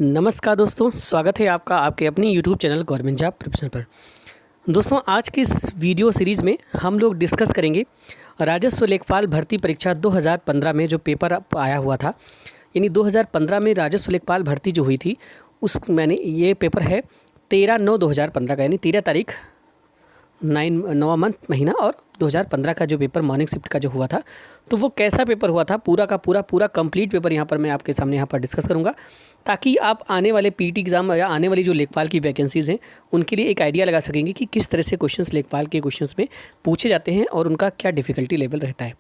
नमस्कार दोस्तों, स्वागत है आपका आपके अपनी YouTube channel government job preparation पर। दोस्तों, आज की इस वीडियो सीरीज़ में हम लोग डिस्कस करेंगे राजस्व लेखपाल भर्ती परीक्षा 2015 में जो पेपर आया हुआ था, यानी 2015 में राजस्व लेखपाल भर्ती जो हुई थी ये पेपर है 13/9/2015 का, यानी 13 तारीख 9वां मंथ महीना और 2015 का जो पेपर मॉर्निंग शिफ्ट का जो हुआ था, तो वो कैसा पेपर हुआ था पूरा का पूरा कंप्लीट पेपर यहाँ पर मैं आपके सामने यहाँ पर डिस्कस करूँगा, ताकि आप आने वाले पीटी एग्ज़ाम या आने वाली जो लेखपाल की वैकेंसीज़ हैं उनके लिए एक आइडिया लगा सकेंगे कि किस तरह से क्वेश्चंस लेखपाल के क्वेश्चंस में पूछे जाते हैं और उनका क्या डिफ़िकल्टी लेवल रहता है।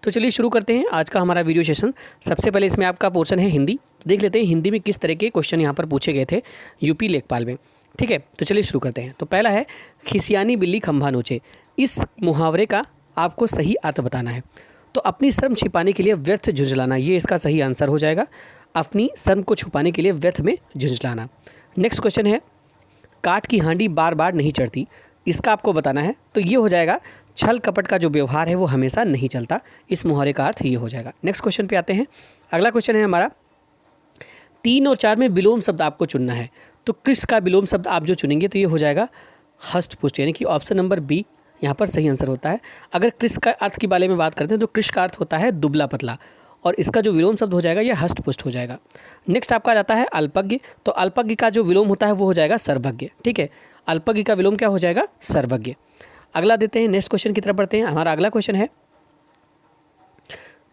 तो चलिए शुरू करते हैं आज का हमारा वीडियो सेशन। सबसे पहले इसमें आपका पोर्शन है हिंदी। देख लेते हैं हिंदी में किस तरह के क्वेश्चन यहाँ पर पूछे गए थे यूपी लेखपाल में। ठीक है, तो चलिए शुरू करते हैं। तो पहला है खिसियानी बिल्ली खंभा नोचे। इस मुहावरे का आपको सही अर्थ बताना है। तो अपनी शर्म छिपाने के लिए व्यर्थ झुंझलाना, ये इसका सही आंसर हो जाएगा। अपनी शर्म को छुपाने के लिए व्यर्थ में झुंझलाना। नेक्स्ट क्वेश्चन है काठ की हांडी बार बार नहीं चढ़ती। इसका आपको बताना है। तो ये हो जाएगा छल कपट का जो व्यवहार है वो हमेशा नहीं चलता। इस मुहावरे का अर्थ ये हो जाएगा। नेक्स्ट क्वेश्चन पे आते हैं। अगला क्वेश्चन है हमारा 3 और 4 में विलोम शब्द आपको चुनना है। तो कृष का विलोम शब्द आप जो चुनेंगे तो ये हो जाएगा हष्ट पुष्ट, यानी कि ऑप्शन नंबर बी यहाँ पर सही आंसर होता है। अगर कृष का अर्थ के बारे में बात करते हैं तो कृष का अर्थ होता है दुबला पतला, और इसका जो विलोम शब्द हो जाएगा यह हष्ट पुष्ट हो जाएगा। नेक्स्ट आपका जाता है अल्पज्ञ। तो अल्पज्ञ का जो विलोम होता है वो हो जाएगा सर्वज्ञ। ठीक है, अल्पज्ञ का विलोम क्या हो जाएगा? सर्वज्ञ। अगला देते हैं, नेक्स्ट क्वेश्चन की तरफ बढ़ते हैं। हमारा अगला क्वेश्चन है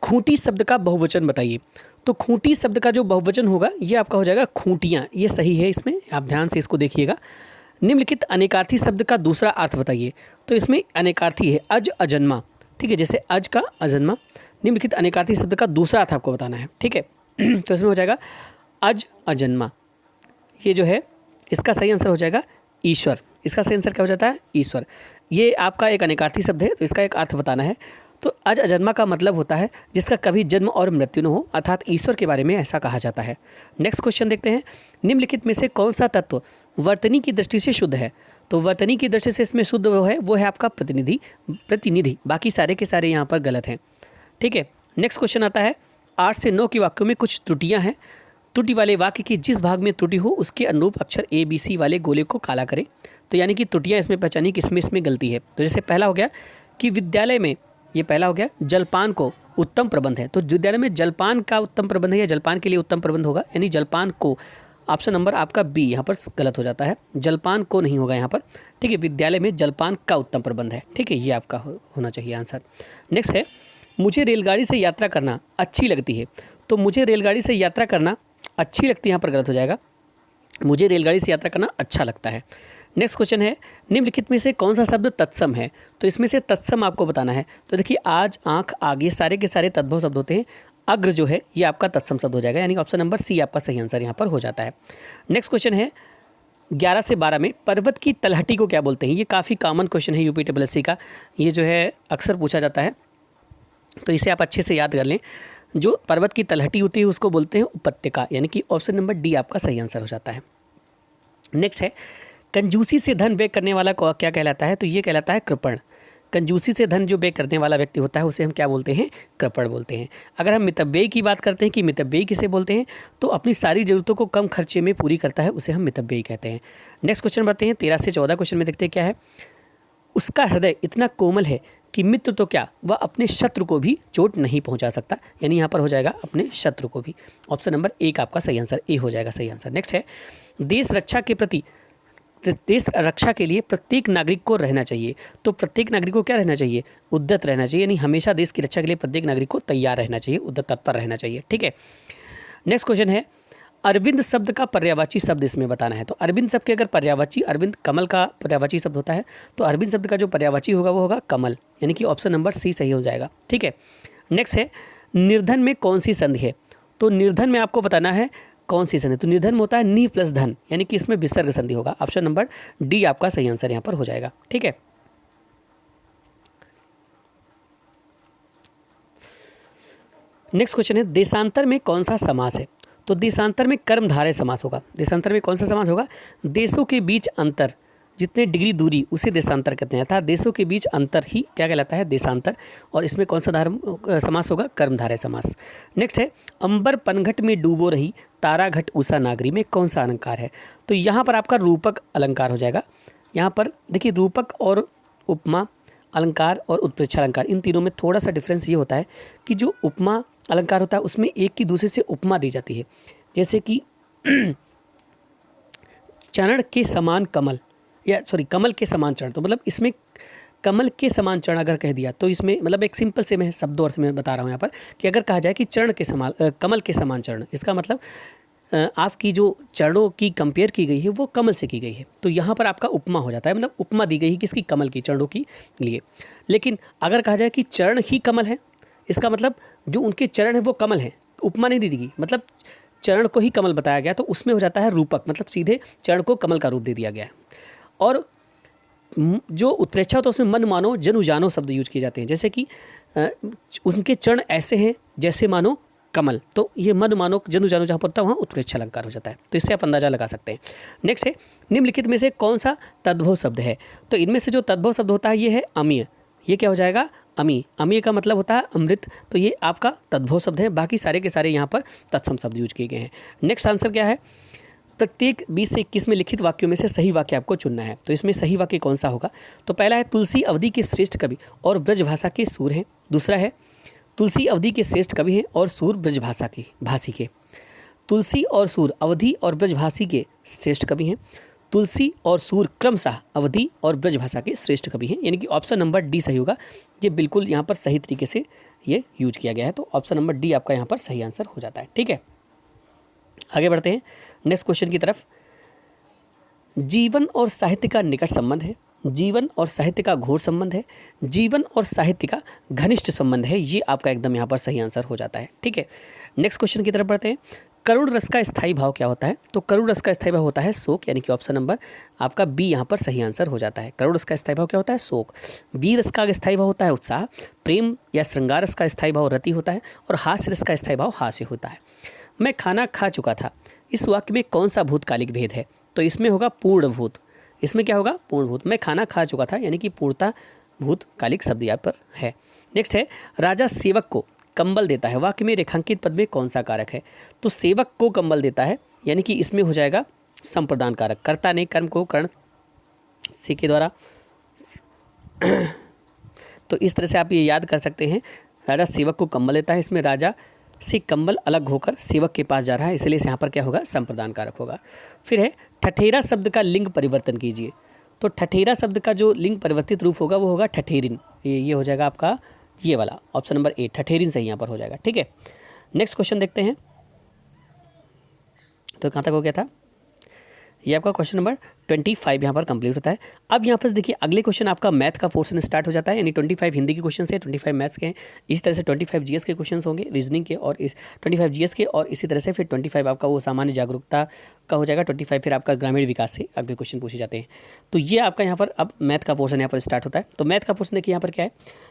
खूंटी शब्द का बहुवचन बताइए। तो खूंटी शब्द का जो बहुवचन होगा ये आपका हो जाएगा खूंटियाँ। ये सही है, इसमें आप ध्यान से इसको देखिएगा। निम्नलिखित अनेकार्थी शब्द का दूसरा अर्थ बताइए। तो इसमें अनेकार्थी है अज अजन्मा। ठीक है, जैसे अज का अजन्मा। निम्नलिखित अनेकार्थी शब्द का दूसरा अर्थ आपको बताना है। ठीक है, तो इसमें हो जाएगा अज अजन्मा। ये जो है इसका सही आंसर हो जाएगा ईश्वर। इसका सही आंसर क्या हो जाता है? ईश्वर। ये आपका एक अनेकार्थी शब्द है, तो इसका एक अर्थ बताना है। तो अज अजन्मा का मतलब होता है जिसका कभी जन्म और मृत्यु न हो, अर्थात ईश्वर के बारे में ऐसा कहा जाता है। नेक्स्ट क्वेश्चन देखते हैं। निम्नलिखित में से कौन सा तत्व वर्तनी की दृष्टि से शुद्ध है? तो वर्तनी की दृष्टि से इसमें शुद्ध वो है आपका प्रतिनिधि। बाकी सारे के सारे यहाँ पर गलत हैं। ठीक है, नेक्स्ट क्वेश्चन आता है 8 से 9 के वाक्यों में कुछ त्रुटियाँ हैं। त्रुटि वाले वाक्य की जिस भाग में त्रुटि हो उसके अनुरूप अक्षर ABC वाले गोले को काला करें। तो यानी कि त्रुटियाँ इसमें पहचानी किसमें इसमें गलती है। तो जैसे पहला हो गया कि विद्यालय में, ये पहला हो गया जलपान को उत्तम प्रबंध है। तो विद्यालय में जलपान का उत्तम प्रबंध है या जलपान के लिए उत्तम प्रबंध होगा, यानी जलपान को। ऑप्शन नंबर आपका बी यहाँ पर गलत हो जाता है, जलपान को नहीं होगा यहाँ पर। ठीक है, विद्यालय में जलपान का उत्तम प्रबंध है। ठीक है, ये आपका होना चाहिए आंसर। नेक्स्ट है मुझे रेलगाड़ी से यात्रा करना अच्छी लगती है। तो मुझे रेलगाड़ी से यात्रा करना अच्छी लगती है, यहाँ पर गलत हो जाएगा। मुझे रेलगाड़ी से यात्रा करना अच्छा लगता है। नेक्स्ट क्वेश्चन है निम्नलिखित में से कौन सा शब्द तत्सम है? तो इसमें से तत्सम आपको बताना है। तो देखिए आज, आँख, आगे सारे के सारे तद्भव शब्द होते हैं। अग्र जो है ये आपका तत्सम शब्द हो जाएगा, यानी ऑप्शन नंबर सी आपका सही आंसर यहाँ पर हो जाता है। नेक्स्ट क्वेश्चन है 11 से 12 में पर्वत की तलहटी को क्या बोलते हैं? ये काफ़ी कॉमन क्वेश्चन है UPSSC का, ये जो है अक्सर पूछा जाता है, तो इसे आप अच्छे से याद कर लें। जो पर्वत की तलहटी होती है उसको बोलते हैं उपत्यका, यानी कि ऑप्शन नंबर डी आपका सही आंसर हो जाता है। नेक्स्ट है कंजूसी से धन व्यय करने वाला को क्या कहलाता है? तो ये कहलाता है कृपण। कंजूसी से धन जो व्यय करने वाला व्यक्ति होता है उसे हम क्या बोलते हैं? कृपण बोलते हैं। अगर हम मितव्ययी की बात करते हैं कि मितव्ययी किसे बोलते हैं, तो अपनी सारी ज़रूरतों को कम खर्चे में पूरी करता है, उसे हम मितव्ययी कहते हैं। नेक्स्ट क्वेश्चन बढ़ते हैं 13 से 14 क्वेश्चन में देखते हैं क्या है। उसका हृदय इतना कोमल है कि मित्र तो क्या वह अपने शत्रु को भी चोट नहीं पहुंचा सकता, यानी यहाँ पर हो जाएगा अपने शत्रु को भी। ऑप्शन नंबर एक आपका सही आंसर ए हो जाएगा सही आंसर। नेक्स्ट है देश रक्षा के लिए प्रत्येक नागरिक को रहना चाहिए। तो प्रत्येक नागरिक को क्या रहना चाहिए? उद्यत रहना चाहिए, यानी हमेशा देश की रक्षा के लिए प्रत्येक नागरिक को तैयार रहना चाहिए, उद्यत तत्पर रहना चाहिए। ठीक है, नेक्स्ट क्वेश्चन है अरविंद शब्द का पर्यायवाची शब्द इसमें बताना है। तो अरविंद शब्द के अगर पर्यायवाची, अरविंद कमल का पर्यायवाची शब्द होता है, तो अरविंद शब्द का जो पर्यायवाची होगा वो होगा कमल, यानी कि ऑप्शन नंबर सी सही हो जाएगा। ठीक है, नेक्स्ट है निर्धन में कौन सी संधि है? तो निर्धन में आपको बताना है कौन सी संधि। तो निर्धन में होता है नि प्लस धन, यानी कि इसमें विसर्ग संधि होगा। ऑप्शन नंबर डी आपका सही आंसर यहाँ पर हो जाएगा। ठीक है, नेक्स्ट क्वेश्चन है देशांतर में कौन सा समास है? तो देशांतर में कर्मधारय समास होगा। देशांतर में कौन सा समास होगा? देशों के बीच अंतर जितने डिग्री दूरी उसे देशांतर कहते हैं, अर्थात देशों के बीच अंतर ही क्या कहलाता है? देशांतर। और इसमें कौन सा समास होगा? कर्मधारय समास। नेक्स्ट है अंबर पनघट में डूबो रही ताराघट उषा नागरी में कौन सा अलंकार है? तो यहाँ पर आपका रूपक अलंकार हो जाएगा। यहाँ पर देखिए रूपक और उपमा अलंकार और उत्प्रेक्षा अलंकार, इन तीनों में थोड़ा सा डिफरेंस ये होता है कि जो उपमा अलंकार होता है उसमें एक की दूसरे से उपमा दी जाती है। जैसे कि चरण के समान कमल, या सॉरी कमल के समान चरण, तो मतलब इसमें कमल के समान चरण अगर कह दिया तो इसमें मतलब एक सिंपल से मैं शब्दों अर्थ में बता रहा हूँ यहाँ पर कि अगर कहा जाए कि चरण के समान कमल के समान चरण, इसका मतलब आपकी जो चरणों की कंपेयर की गई है वो कमल से की गई है, तो यहाँ पर आपका उपमा हो जाता है, मतलब उपमा दी गई है किसकी? कमल की, चरणों की लिए। लेकिन अगर कहा जाए कि चरण ही कमल है, इसका मतलब जो उनके चरण हैं वो कमल हैं, उपमा नहीं दी गई, मतलब चरण को ही कमल बताया गया, तो उसमें हो जाता है रूपक, मतलब सीधे चरण को कमल का रूप दे दिया गया है। और जो उत्प्रेक्षा होता है उसमें मन मानो जनु जानो शब्द यूज किए जाते हैं, जैसे कि उनके चरण ऐसे हैं जैसे मानो कमल, तो ये मन मानो जनु जानो जहाँ पर होता है वहाँ उत्प्रेक्षा अलंकार हो जाता है। तो इससे आप अंदाजा लगा सकते हैं। नेक्स्ट है निम्नलिखित में से कौन सा तद्भव शब्द है? तो इनमें से जो तद्भव शब्द होता है ये है अमीय। ये क्या हो जाएगा? अमी। अमीय का मतलब होता है अमृत, तो ये आपका तद्भव शब्द है। बाकी सारे के सारे यहाँ पर तत्सम शब्द यूज किए गए हैं। नेक्स्ट आंसर क्या है? प्रत्येक 20 से 21 में लिखित वाक्यों में से सही वाक्य आपको चुनना है। तो इसमें सही वाक्य कौन सा होगा? तो पहला है तुलसी अवधि के श्रेष्ठ कवि और ब्रजभाषा के सूर हैं। दूसरा है तुलसी अवधि के श्रेष्ठ कवि हैं और सूर ब्रजभाषा के भाषी के। तुलसी और सूर अवधि और ब्रजभाषी के श्रेष्ठ कवि हैं। तुलसी और सूर क्रमशः अवधि और ब्रजभाषा के श्रेष्ठ कवि हैं, यानी कि ऑप्शन नंबर डी सही होगा। ये बिल्कुल यहाँ पर सही तरीके से ये यूज किया गया है, तो ऑप्शन नंबर डी आपका यहाँ पर सही आंसर हो जाता है। ठीक है, आगे बढ़ते हैं नेक्स्ट क्वेश्चन की तरफ। जीवन और साहित्य का निकट संबंध है, जीवन और साहित्य का घोर संबंध है, जीवन और साहित्य का घनिष्ठ संबंध है, ये आपका एकदम यहाँ पर सही आंसर हो जाता है। ठीक है, नेक्स्ट क्वेश्चन की तरफ बढ़ते हैं। करुण रस का स्थायी भाव क्या होता है? तो करुण रस का स्थायी भाव होता है शोक, यानी कि ऑप्शन नंबर आपका बी यहाँ पर सही आंसर हो जाता है। करुण रस का स्थायी भाव क्या होता है? शोक। वीर रस का स्थायी भाव होता है उत्साह। प्रेम या श्रृंगार रस का स्थायी भाव रति होता है और हास्य रस का स्थायी भाव हास्य होता है। मैं खाना खा चुका था, इस वाक्य में कौन सा भूतकालिक भेद है? तो इसमें होगा पूर्ण भूत। इसमें क्या होगा? पूर्ण भूत। मैं खाना खा चुका था यानी कि पूर्णता भूतकालिक शब्द यहाँ पर है। नेक्स्ट है राजा सेवक को कंबल देता है, वाक्य में रेखांकित पद में कौन सा कारक है? तो सेवक को कंबल देता है यानी कि इसमें हो जाएगा संप्रदान कारक। कर्ता ने कर्म को कर्ण से के द्वारा तो इस तरह से आप ये याद कर सकते हैं, राजा सेवक को कंबल देता है, इसमें राजा से कंबल अलग होकर सेवक के पास जा रहा है, इसलिए यहाँ पर क्या होगा? संप्रदान कारक होगा। फिर है ठठेरा शब्द का लिंग परिवर्तन कीजिए। तो ठठेरा शब्द का जो लिंग परिवर्तित रूप होगा वो होगा ठठेरिन। ये हो जाएगा आपका ये वाला ऑप्शन नंबर ए, ठठेरिन सही यहाँ पर हो जाएगा। ठीक है, नेक्स्ट क्वेश्चन देखते हैं। तो कहाँ तक हो गया था? ये आपका क्वेश्चन नंबर 25 यहाँ पर कंप्लीट होता है। अब यहाँ पर देखिए अगले क्वेश्चन आपका मैथ का पोर्शन स्टार्ट हो जाता है, यानी 25 हिंदी के क्वेश्चन है, 25 मैथ्स के हैं, इसी तरह से 25 जीएस के क्वेश्चन होंगे, रीजनिंग के, और इस 25 जीएस के, और इसी तरह से फिर 25 आपका वो सामान्य जागरूकता का हो जाएगा, 25 फिर आपका ग्रामीण विकास से आपके क्वेश्चन पूछे जाते हैं। तो ये आपका यहाँ पर अब मैथ का पोर्शन यहाँ पर स्टार्ट होता है। तो मैथ का पोर्शन देखिए यहाँ पर क्या है,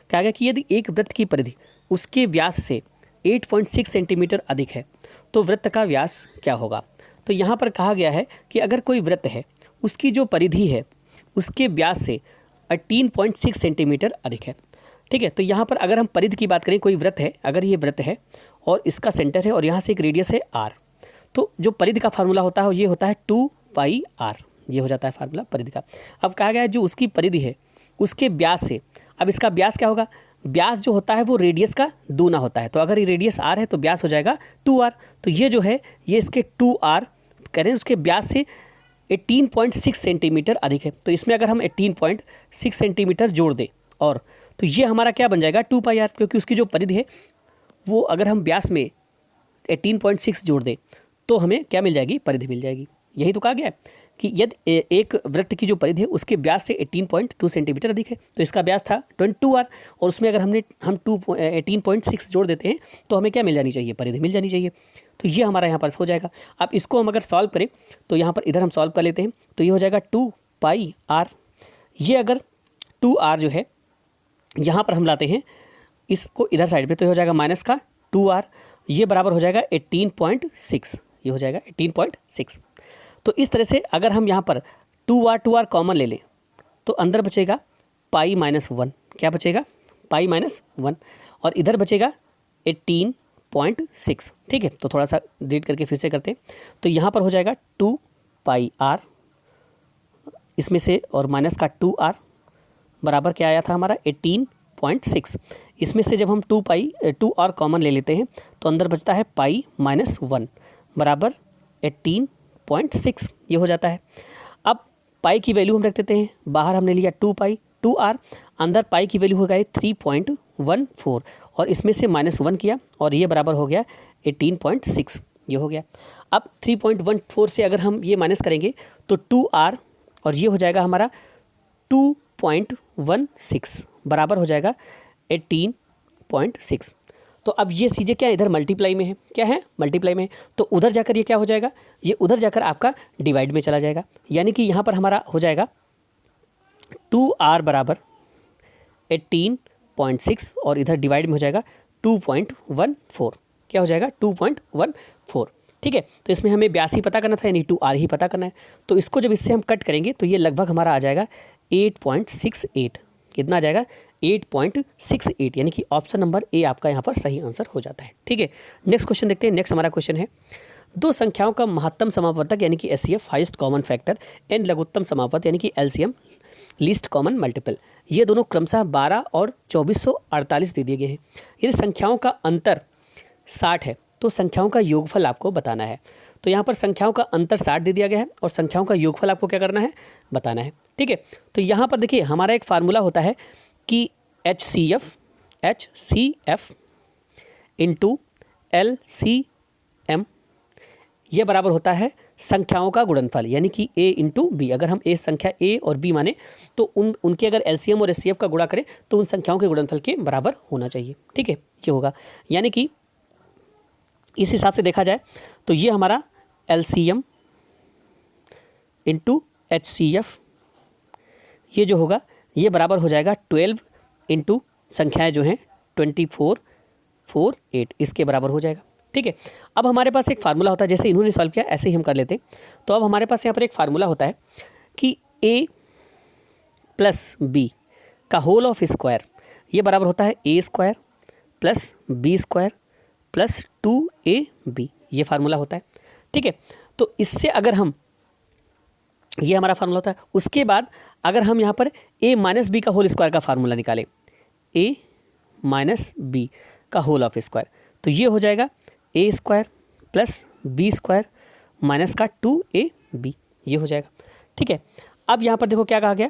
कहा गया कि यदि एक वृत्त की परिधि उसके व्यास से 8.6 सेंटीमीटर अधिक है तो वृत्त का व्यास क्या होगा? तो यहाँ पर कहा गया है कि अगर कोई वृत्त है उसकी जो परिधि है उसके व्यास से 18.6 सेंटीमीटर अधिक है। ठीक है, तो यहाँ पर अगर हम परिधि की बात करें, कोई वृत्त है, अगर ये वृत्त है और इसका सेंटर है और यहाँ से एक रेडियस है r, तो जो परिधि का फार्मूला होता है ये होता है 2πr, ये हो जाता है फार्मूला परिधि का। अब कहा गया है जो उसकी परिधि है उसके व्यास से, अब इसका व्यास क्या होगा? व्यास जो होता है वो रेडियस का दूना होता है, तो अगर ये रेडियस r है तो व्यास हो जाएगा 2r। तो ये जो है ये इसके 2r करें, उसके व्यास से 18.6 सेंटीमीटर अधिक है, तो इसमें अगर हम 18.6 सेंटीमीटर जोड़ दें और तो ये हमारा क्या बन जाएगा? 2πr, क्योंकि उसकी जो परिधि है वो अगर हम व्यास में 18.6 जोड़ दें तो हमें क्या मिल जाएगी? परिधि मिल जाएगी। यही तो कहा गया है कि यदि एक वृत्त की जो परिधि है उसके व्यास से 18.2 सेंटीमीटर अधिक है, तो इसका व्यास था 22r, और उसमें अगर हम 18.6 जोड़ देते हैं तो हमें क्या मिल जानी चाहिए? परिधि मिल जानी चाहिए। तो ये हमारा यहाँ पर हो जाएगा। अब इसको हम अगर सॉल्व करें तो यहाँ पर इधर हम सॉल्व कर लेते हैं, तो ये हो जाएगा 2πr। ये अगर 2r जो है यहाँ पर हम लाते हैं इसको इधर साइड पे, तो ये हो जाएगा माइनस का 2r, ये बराबर हो जाएगा 18.6, ये हो जाएगा 18.6। तो इस तरह से अगर हम यहाँ पर 2r कॉमन ले लें तो अंदर बचेगा π-1, क्या बचेगा? π-1, और इधर बचेगा 18 18.6। ठीक है, तो थोड़ा सा डिलीट करके फिर से करते हैं। तो यहाँ पर हो जाएगा 2πr, इसमें से और माइनस का 2r बराबर क्या आया था हमारा 18.6। इसमें से जब हम 2r कॉमन ले लेते हैं तो अंदर बचता है पाई माइनस 1 बराबर 18.6, ये हो जाता है। अब पाई की वैल्यू हम रख देते हैं, बाहर हमने लिया 2r, अंदर पाई की वैल्यू हो गई 3.14 और इसमें से -1 किया और ये बराबर हो गया 18.6, ये हो गया। अब 3.14 से अगर हम ये माइनस करेंगे तो 2r और ये हो जाएगा हमारा 2.16 बराबर हो जाएगा 18.6। तो अब ये चीज़ें क्या इधर मल्टीप्लाई में है, क्या है मल्टीप्लाई में है, तो उधर जाकर ये क्या हो जाएगा, ये उधर जाकर आपका डिवाइड में चला जाएगा। यानी कि यहाँ पर हमारा हो जाएगा 2r बराबर 18.6 और इधर डिवाइड में हो जाएगा 2.14, क्या हो जाएगा 2.14। ठीक है, तो इसमें हमें 82 पता करना था, यानी 2r ही पता करना है। तो इसको जब इससे हम कट करेंगे तो ये लगभग हमारा आ जाएगा 8.68। कितना आ जाएगा 8.68, यानी कि ऑप्शन नंबर ए आपका यहाँ पर सही आंसर हो जाता है। ठीक है, नेक्स्ट क्वेश्चन देखते हैं। नेक्स्ट हमारा क्वेश्चन है, दो संख्याओं का महत्तम समापवर्तक यानी कि HCF highest common factor and लघुत्तम समापवर्तक यानी कि एलसीएम लीस्ट कॉमन मल्टीपल, ये दोनों क्रमशः 12 और 2448 दे दिए गए हैं। यदि संख्याओं का अंतर 60 है तो संख्याओं का योगफल आपको बताना है। तो यहाँ पर संख्याओं का अंतर 60 दे दिया गया है और संख्याओं का योगफल आपको क्या करना है, बताना है। ठीक है, तो यहाँ पर देखिए हमारा एक फार्मूला होता है कि HCF इंटू LCM ये बराबर होता है संख्याओं का गुणनफल, यानी कि A इंटू बी। अगर हम ए संख्या A और B माने तो उनके अगर LCM और HCF का गुणा करें तो उन संख्याओं के गुणनफल के बराबर होना चाहिए। ठीक है, ये होगा, यानी कि इस हिसाब से देखा जाए तो ये हमारा LCM इंटू HCF ये जो होगा ये बराबर हो जाएगा 12 इंटू संख्याएँ जो हैं 24, 4, 8 इसके बराबर हो जाएगा। ठीक है, अब हमारे पास एक फार्मूला होता है, जैसे इन्होंने सॉल्व किया ऐसे ही हम कर लेते हैं। तो अब हमारे पास यहाँ पर एक फार्मूला होता है कि a प्लस b का होल ऑफ स्क्वायर ये बराबर होता है a square plus b square plus 2ab, ये फार्मूला होता है। ठीक है, तो इससे अगर हम, ये हमारा फार्मूला होता है। उसके बाद अगर हम यहाँ पर a माइनस बी का होल स्क्वायर का फार्मूला निकालें, a माइनस बी का होल ऑफ स्क्वायर, तो ये हो जाएगा a square plus b square minus का 2ab, ये हो जाएगा। ठीक है, अब यहाँ पर देखो क्या कहा गया,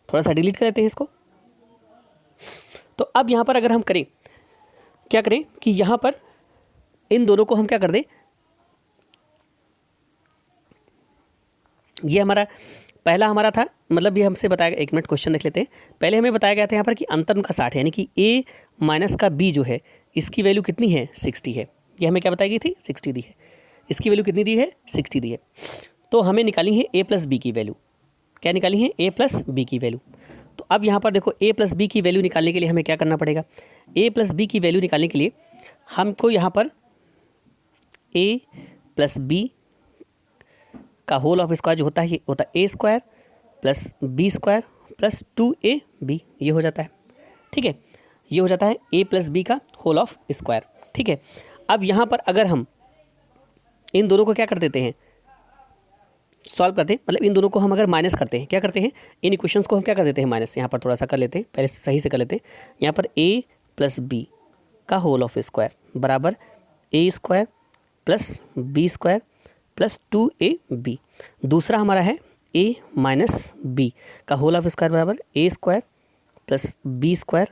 थोड़ा सा डिलीट कर लेते हैं इसको। तो अब यहाँ पर अगर हम करें, क्या करें कि यहाँ पर इन दोनों को हम क्या कर दें, ये हमारा पहला हमारा था, मतलब ये हमसे बताया गया, एक मिनट क्वेश्चन देख लेते हैं। पहले हमें बताया गया था यहाँ पर कि अंतर उनका 60 है, यानी कि a माइनस का b जो है इसकी वैल्यू कितनी है 60 है। ये हमें क्या बताई गई थी 60 दी है, इसकी वैल्यू कितनी दी है 60 दी है। तो हमें निकाली है a प्लस बी की वैल्यू, क्या निकाली है a प्लस बी की वैल्यू। तो अब यहाँ पर देखो a प्लस बी की वैल्यू निकालने के लिए हमें क्या करना पड़ेगा, a प्लस बी की वैल्यू निकालने के लिए हमको यहाँ पर a प्लस बी का होल ऑफ स्क्वायर जो होता है ये होता है a square plus b square plus 2ab, ये हो जाता है। ठीक है, ये हो जाता है a प्लस बी का होल ऑफ स्क्वायर। ठीक है, अब यहाँ पर अगर हम इन दोनों को क्या कर देते हैं, सॉल्व करते हैं, मतलब इन दोनों को हम अगर माइनस करते हैं, क्या करते हैं इन इक्वेशंस को हम क्या कर देते हैं माइनस, यहाँ पर थोड़ा सा कर लेते हैं, पहले सही से कर लेते हैं। यहाँ पर a प्लस बी का होल ऑफ स्क्वायर बराबर a square plus b square plus 2ab। दूसरा हमारा है a माइनस बी का होल ऑफ स्क्वायर बराबर a square plus b square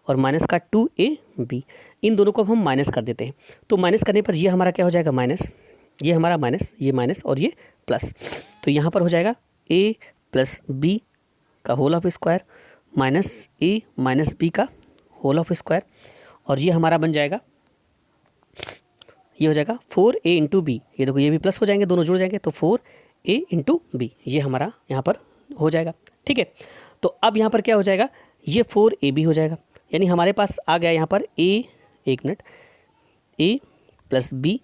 और माइनस का 2ab। इन दोनों को हम माइनस कर देते हैं, तो माइनस करने पर ये हमारा क्या हो जाएगा माइनस, ये हमारा माइनस, ये माइनस और ये प्लस। तो यहाँ पर हो जाएगा a प्लस बी का whole of square minus a minus B का होल ऑफ स्क्वायर और ये हमारा बन जाएगा, ये हो जाएगा 4a इंटू बी। ये देखो ये भी प्लस हो जाएंगे, दोनों जुड़ जाएंगे, तो 4a इंटू बी ये हमारा यहाँ पर हो जाएगा। ठीक है, तो अब यहाँ पर क्या हो जाएगा, ये 4ab हो जाएगा, यानी हमारे पास आ गया यहाँ पर a, एक मिनट, a प्लस बी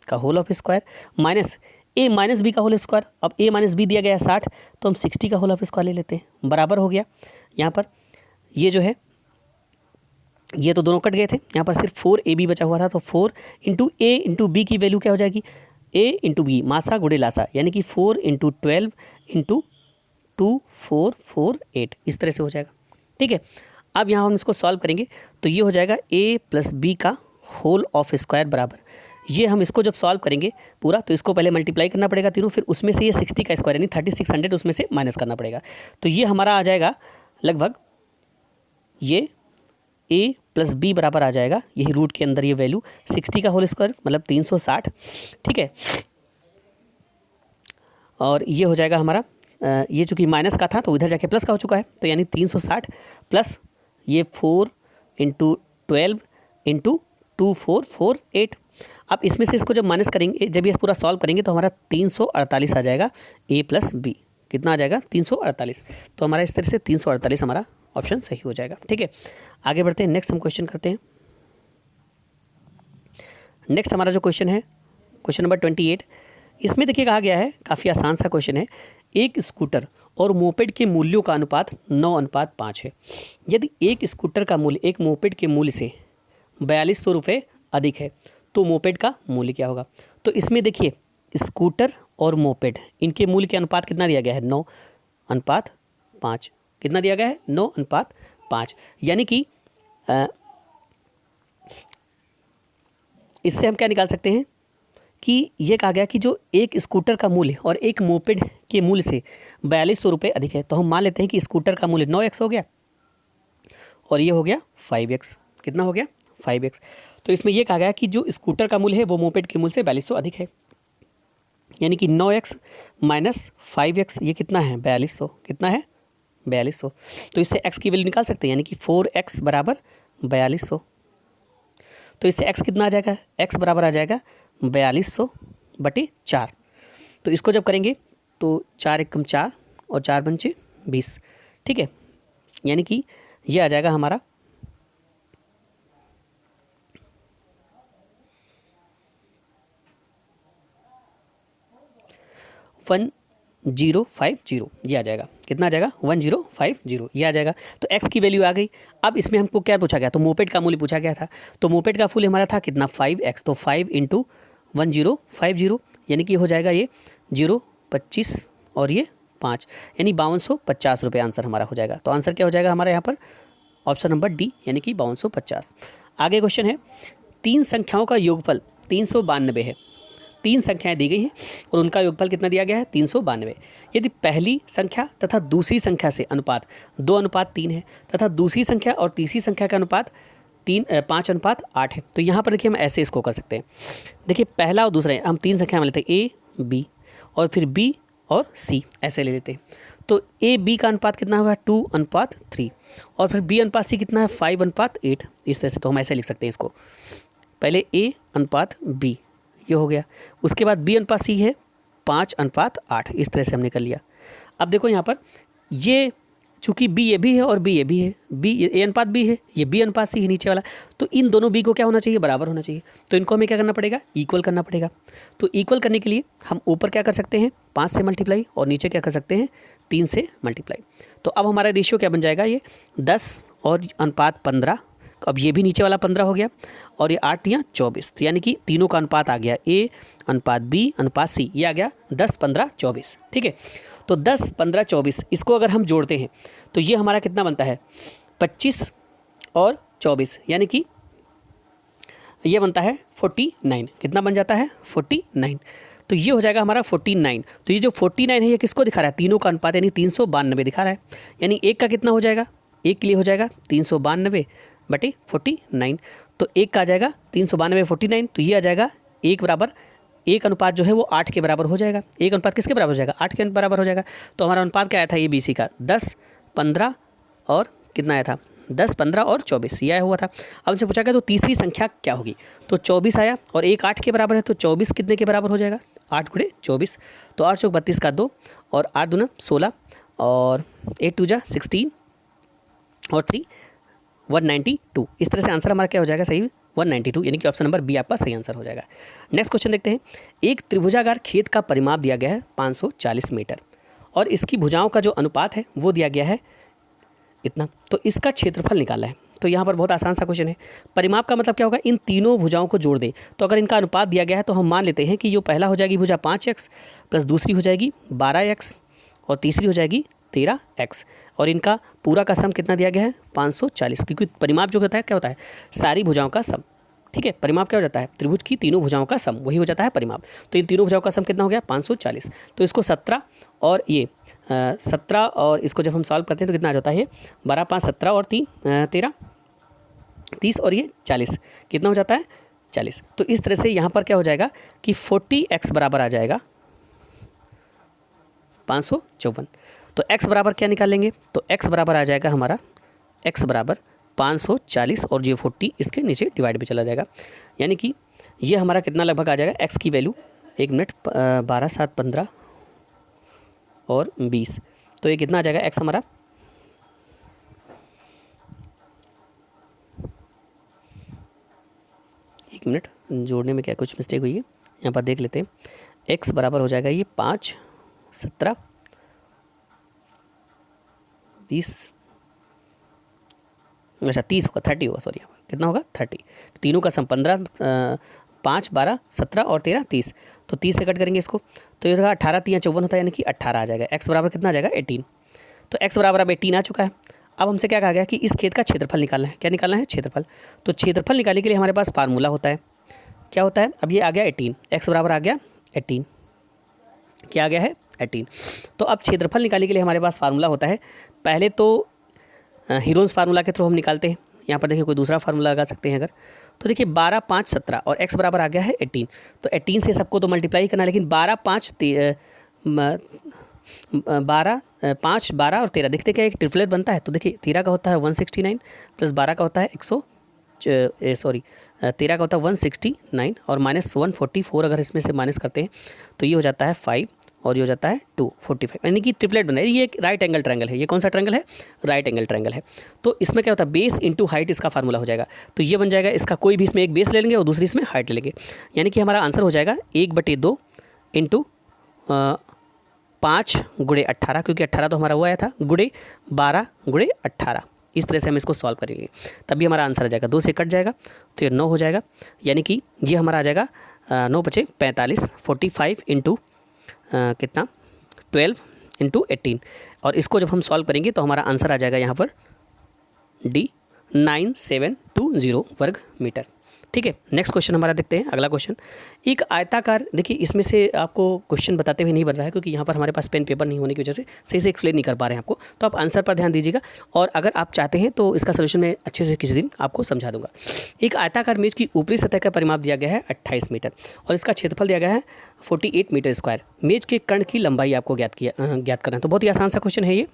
का whole of square minus a minus B का होल ऑफ स्क्वायर। अब a माइनस बी दिया गया है 60, तो हम 60 का होल ऑफ स्क्वायर ले लेते हैं, बराबर हो गया यहाँ पर ये जो है ये तो दोनों कट गए थे, यहाँ पर सिर्फ 4ab बचा हुआ था, तो 4 इंटू ए इंटू बी की वैल्यू क्या हो जाएगी, a इंटू बी, मासा गुड़े लासा, यानी कि 4 इंटू 12 इंटू 2448, इस तरह से हो जाएगा। ठीक है, अब यहाँ हम इसको सॉल्व करेंगे तो ये हो जाएगा a प्लस बी का होल ऑफ स्क्वायर बराबर, ये हम इसको जब सॉल्व करेंगे पूरा तो इसको पहले मल्टीप्लाई करना पड़ेगा तीनों, फिर उसमें से ये 60 का स्क्वायर यानी 3600 उसमें से माइनस करना पड़ेगा, तो ये हमारा आ जाएगा लगभग ये a प्लस बी बराबर आ जाएगा, यही रूट के अंदर ये वैल्यू 60 का होल स्क्वायर मतलब 360। ठीक है, और ये हो जाएगा हमारा ये चूँकि माइनस का था तो इधर जाके प्लस का हो चुका है, तो यानी 360 प्लस ये 4 इंटू 12 इंटू 2448। अब इसमें से इसको जब माइनस करेंगे, जब ये पूरा सॉल्व करेंगे तो हमारा 348 आ जाएगा, a प्लस बी कितना आ जाएगा 348, तो हमारा इस तरह से 348 हमारा ऑप्शन सही हो जाएगा। ठीक है, आगे बढ़ते हैं, नेक्स्ट हम क्वेश्चन करते हैं। नेक्स्ट हमारा जो क्वेश्चन है क्वेश्चन नंबर 28, इसमें देखिए कहा गया है, काफ़ी आसान सा क्वेश्चन है, एक स्कूटर और मोपेड के मूल्यों का अनुपात 9:5 है। यदि एक स्कूटर का मूल्य एक मोपेड के मूल्य से 4200 रुपये अधिक है तो मोपेड का मूल्य क्या होगा। तो इसमें देखिए स्कूटर और मोपेड इनके मूल्य के अनुपात कितना दिया गया है, 9:5। कितना दिया गया है, 9:5, यानी कि इससे हम क्या निकाल सकते हैं कि ये कहा गया कि जो एक स्कूटर का मूल्य और एक मोपेड के मूल्य से 4200 रुपये अधिक है, तो हम मान लेते हैं कि स्कूटर का मूल्य 9x हो गया और ये हो गया 5x। कितना हो गया, 5x। तो इसमें यह कहा गया कि जो स्कूटर का मूल्य है वो मोपेड के मूल्य से 4200 अधिक है, यानी कि 9x माइनस 5x ये कितना है, 4200। कितना है, 4200। तो इससे x की वैल्यू निकाल सकते हैं, यानी कि 4x बराबर 4200। तो इससे x कितना आ जाएगा, x बराबर आ जाएगा 4200/4। तो इसको जब करेंगे तो 4 एकम 4 और 4 पंचे 20। ठीक है, यानी कि ये आ जाएगा हमारा 1050, ये आ जाएगा। कितना आ जाएगा, 1050 ये आ जाएगा। तो x की वैल्यू आ गई। अब इसमें हमको क्या पूछा गया, तो मोपेड का मूल्य पूछा गया था, तो मोपेड का मूल्य हमारा था कितना, 5x, तो 5 इंटू 1050 यानी कि हो जाएगा ये 025 और ये 5 यानी 5250 रुपये आंसर हमारा हो जाएगा। तो आंसर क्या हो जाएगा हमारा यहाँ पर, ऑप्शन नंबर डी यानी कि 5250। आगे क्वेश्चन है, 3 संख्याओं का योगफल 392 है। 3 संख्याएं दी गई हैं और उनका योगफल कितना दिया गया है, 392। यदि पहली संख्या तथा दूसरी संख्या से अनुपात 2:3 है तथा दूसरी संख्या और तीसरी संख्या का अनुपात 5:8 है, तो यहाँ पर देखिए हम ऐसे इसको कर सकते हैं। देखिए पहला और दूसरा हम 3 संख्या में लेते हैं, ए बी और फिर बी और सी, ऐसे ले लेते हैं। तो ए बी का अनुपात कितना होगा, 2:3 और फिर बी अनुपात सी कितना है, 5:8। इस तरह से तो हम ऐसे लिख सकते हैं इसको, पहले ए अनुपात बी ये हो गया, उसके बाद बी अनुपात सी है 5:8, इस तरह से हमने कर लिया। अब देखो यहाँ पर ये चूँकि बी ये भी है और बी ये भी है, बी ए अनुपात बी है, ये बी अनुपात सी है नीचे वाला, तो इन दोनों बी को क्या होना चाहिए, बराबर होना चाहिए। तो इनको हमें क्या करना पड़ेगा, इक्वल करना पड़ेगा। तो इक्वल करने के लिए हम ऊपर क्या कर सकते हैं, 5 से मल्टीप्लाई, और नीचे क्या कर सकते हैं, 3 से मल्टीप्लाई। तो अब हमारा रेशियो क्या बन जाएगा, ये 10 और अनुपात 15। अब ये भी नीचे वाला 15 हो गया और ये 8 या 24, तो यानी कि तीनों का अनुपात आ गया, ए अनुपात बी अनुपात सी, ये आ गया 10, 15, 24। ठीक है, तो 10, 15, 24 इसको अगर हम जोड़ते हैं तो ये हमारा कितना बनता है, 25 और 24, यानी कि ये बनता है 49। कितना बन जाता है, 49। तो ये हो जाएगा हमारा 49। तो ये जो 49 है ये किसको दिखा रहा है, तीनों का अनुपात यानी 392 दिखा रहा है, यानी एक का कितना हो जाएगा, एक के लिए हो जाएगा 392/49। तो एक का आ जाएगा 392/49, तो ये आ जाएगा एक बराबर, एक अनुपात जो है वो 8 के बराबर हो जाएगा। एक अनुपात किसके बराबर हो जाएगा, 8 के बराबर हो जाएगा। तो हमारा अनुपात क्या आया था, ये बी सी का 10, 15 और कितना आया था, 10, 15 और 24 ये आया हुआ था। अब हमसे पूछा गया तो तीसरी संख्या क्या होगी, तो 24 आया और एक 8 के बराबर है, तो 24 कितने के बराबर हो जाएगा, 8 × 24, तो 8 चौक 32 का 2 और 8 दूना 16 और 8 2 जा 16 और 3 192। इस तरह से आंसर हमारा क्या हो जाएगा, सही 192, यानी कि ऑप्शन नंबर बी आपका सही आंसर हो जाएगा। नेक्स्ट क्वेश्चन देखते हैं, एक त्रिभुजाकार खेत का परिमाप दिया गया है 540 मीटर और इसकी भुजाओं का जो अनुपात है वो दिया गया है इतना, तो इसका क्षेत्रफल निकाला है। तो यहाँ पर बहुत आसान सा क्वेश्चन है। परिमाप का मतलब क्या होगा, इन तीनों भुजाओं को जोड़ दें। तो अगर इनका अनुपात दिया गया है तो हम मान लेते हैं कि जो पहला हो जाएगी भुजा 5x प्लस दूसरी हो जाएगी 12x और तीसरी हो जाएगी 13x, और इनका पूरा का सम कितना दिया गया है 540, क्योंकि परिमाप जो होता है क्या होता है, सारी भुजाओं का सम। ठीक है, परिमाप क्या हो जाता है, त्रिभुज की तीनों भुजाओं का सम, वही हो जाता है परिमाप। तो इन तीनों भुजाओं का सम कितना हो गया 540। तो इसको 17 और ये 17 और इसको जब हम सॉल्व करते हैं तो कितना आ जाता है, ये 12 5 17 और 3 13 30 और ये 40, कितना हो जाता है 40। तो इस तरह से यहाँ पर क्या हो जाएगा कि 40x बराबर आ जाएगा 554। तो x बराबर क्या निकालेंगे, तो x बराबर आ जाएगा हमारा, x बराबर 540 और जो 40 इसके नीचे डिवाइड पे चला जाएगा, यानी कि ये हमारा कितना लगभग आ जाएगा, x की वैल्यू 1 मिनट 12 7 15 और 20, तो ये कितना आ जाएगा x हमारा, एक मिनट जोड़ने में क्या कुछ मिस्टेक हुई है, यहाँ पर देख लेते हैं। x बराबर हो जाएगा ये 5 17 30, अच्छा 30 होगा, 30 होगा, सॉरी, यहाँ पर कितना होगा 30। तीनों का सम 15 5 12 17 और 13 30, तो 30 से कट करेंगे इसको, तो ये होगा 18 3 54 होता है, यानी कि 18 आ जाएगा। x बराबर कितना आ जाएगा 18। तो x बराबर अब 18 आ चुका है। अब हमसे क्या कहा गया कि इस खेत का क्षेत्रफल निकालना है। क्या निकालना है, क्षेत्रफल। तो क्षेत्रफल निकालने के लिए हमारे पास फार्मूला होता है, क्या होता है, अब ये आ गया 18, x बराबर आ गया 18, क्या आ गया है 18। तो अब क्षेत्रफल निकालने के लिए हमारे पास फार्मूला होता है, पहले तो हीरोन्स फार्मूला के थ्रू हम निकालते हैं। यहाँ पर देखिए कोई दूसरा फार्मूला लगा सकते हैं अगर, तो देखिए 12 5 17 और x बराबर आ गया है 18, तो 18 से सबको तो मल्टीप्लाई करना है, लेकिन 12 5 12 और 13 देखते क्या एक ट्रिपलेट बनता है। तो देखिए 13 का होता है 169 प्लस 12 का होता है 13 का होता है 169 और माइनस 144, अगर इसमें से माइनस करते हैं तो ये हो जाता है 5 और ये हो जाता है 245, यानी कि ट्रिपलेट बना है। ये एक राइट एंगल ट्रायंगल है। ये कौन सा ट्रायंगल है, राइट एंगल ट्रायंगल है। तो इसमें क्या होता है, बेस इंटू हाइट इसका फार्मूला हो जाएगा। तो ये बन जाएगा, इसका कोई भी इसमें एक बेस ले लेंगे और दूसरी इसमें हाइट ले लेंगे, यानी कि हमारा आंसर हो जाएगा 1/2 इंटू 5 गुणे 18, क्योंकि 18 तो हमारा वो आया था, गुणे 12 गुणे 18। इस तरह से हम इसको सॉल्व करेंगे, तभी हमारा आंसर आ जाएगा। 2 से कट जाएगा तो ये 9 हो जाएगा, यानी कि ये हमारा आ जाएगा 9 बचे 45, 45 इंटू कितना 12 इंटू 18, और इसको जब हम सॉल्व करेंगे तो हमारा आंसर आ जाएगा यहाँ पर D 9720 वर्ग मीटर। ठीक है, नेक्स्ट क्वेश्चन हमारा देखते हैं। अगला क्वेश्चन, एक आयताकार, देखिए इसमें से आपको क्वेश्चन बताते हुए नहीं बन रहा है, क्योंकि यहाँ पर हमारे पास पेन पेपर नहीं होने की वजह से सही से एक्सप्लेन नहीं कर पा रहे हैं आपको, तो आप आंसर पर ध्यान दीजिएगा, और अगर आप चाहते हैं तो इसका सोल्यूशन मैं अच्छे से किसी दिन आपको समझा दूंगा। एक आयताकार मेज की ऊपरी सतह का परिमाप दिया गया है 28 मीटर और इसका क्षेत्रफल दिया गया है 48 मीटर स्क्वायर। मेज के कर्ण की लंबाई आपको ज्ञात करना है। तो बहुत ही आसान सा क्वेश्चन है ये।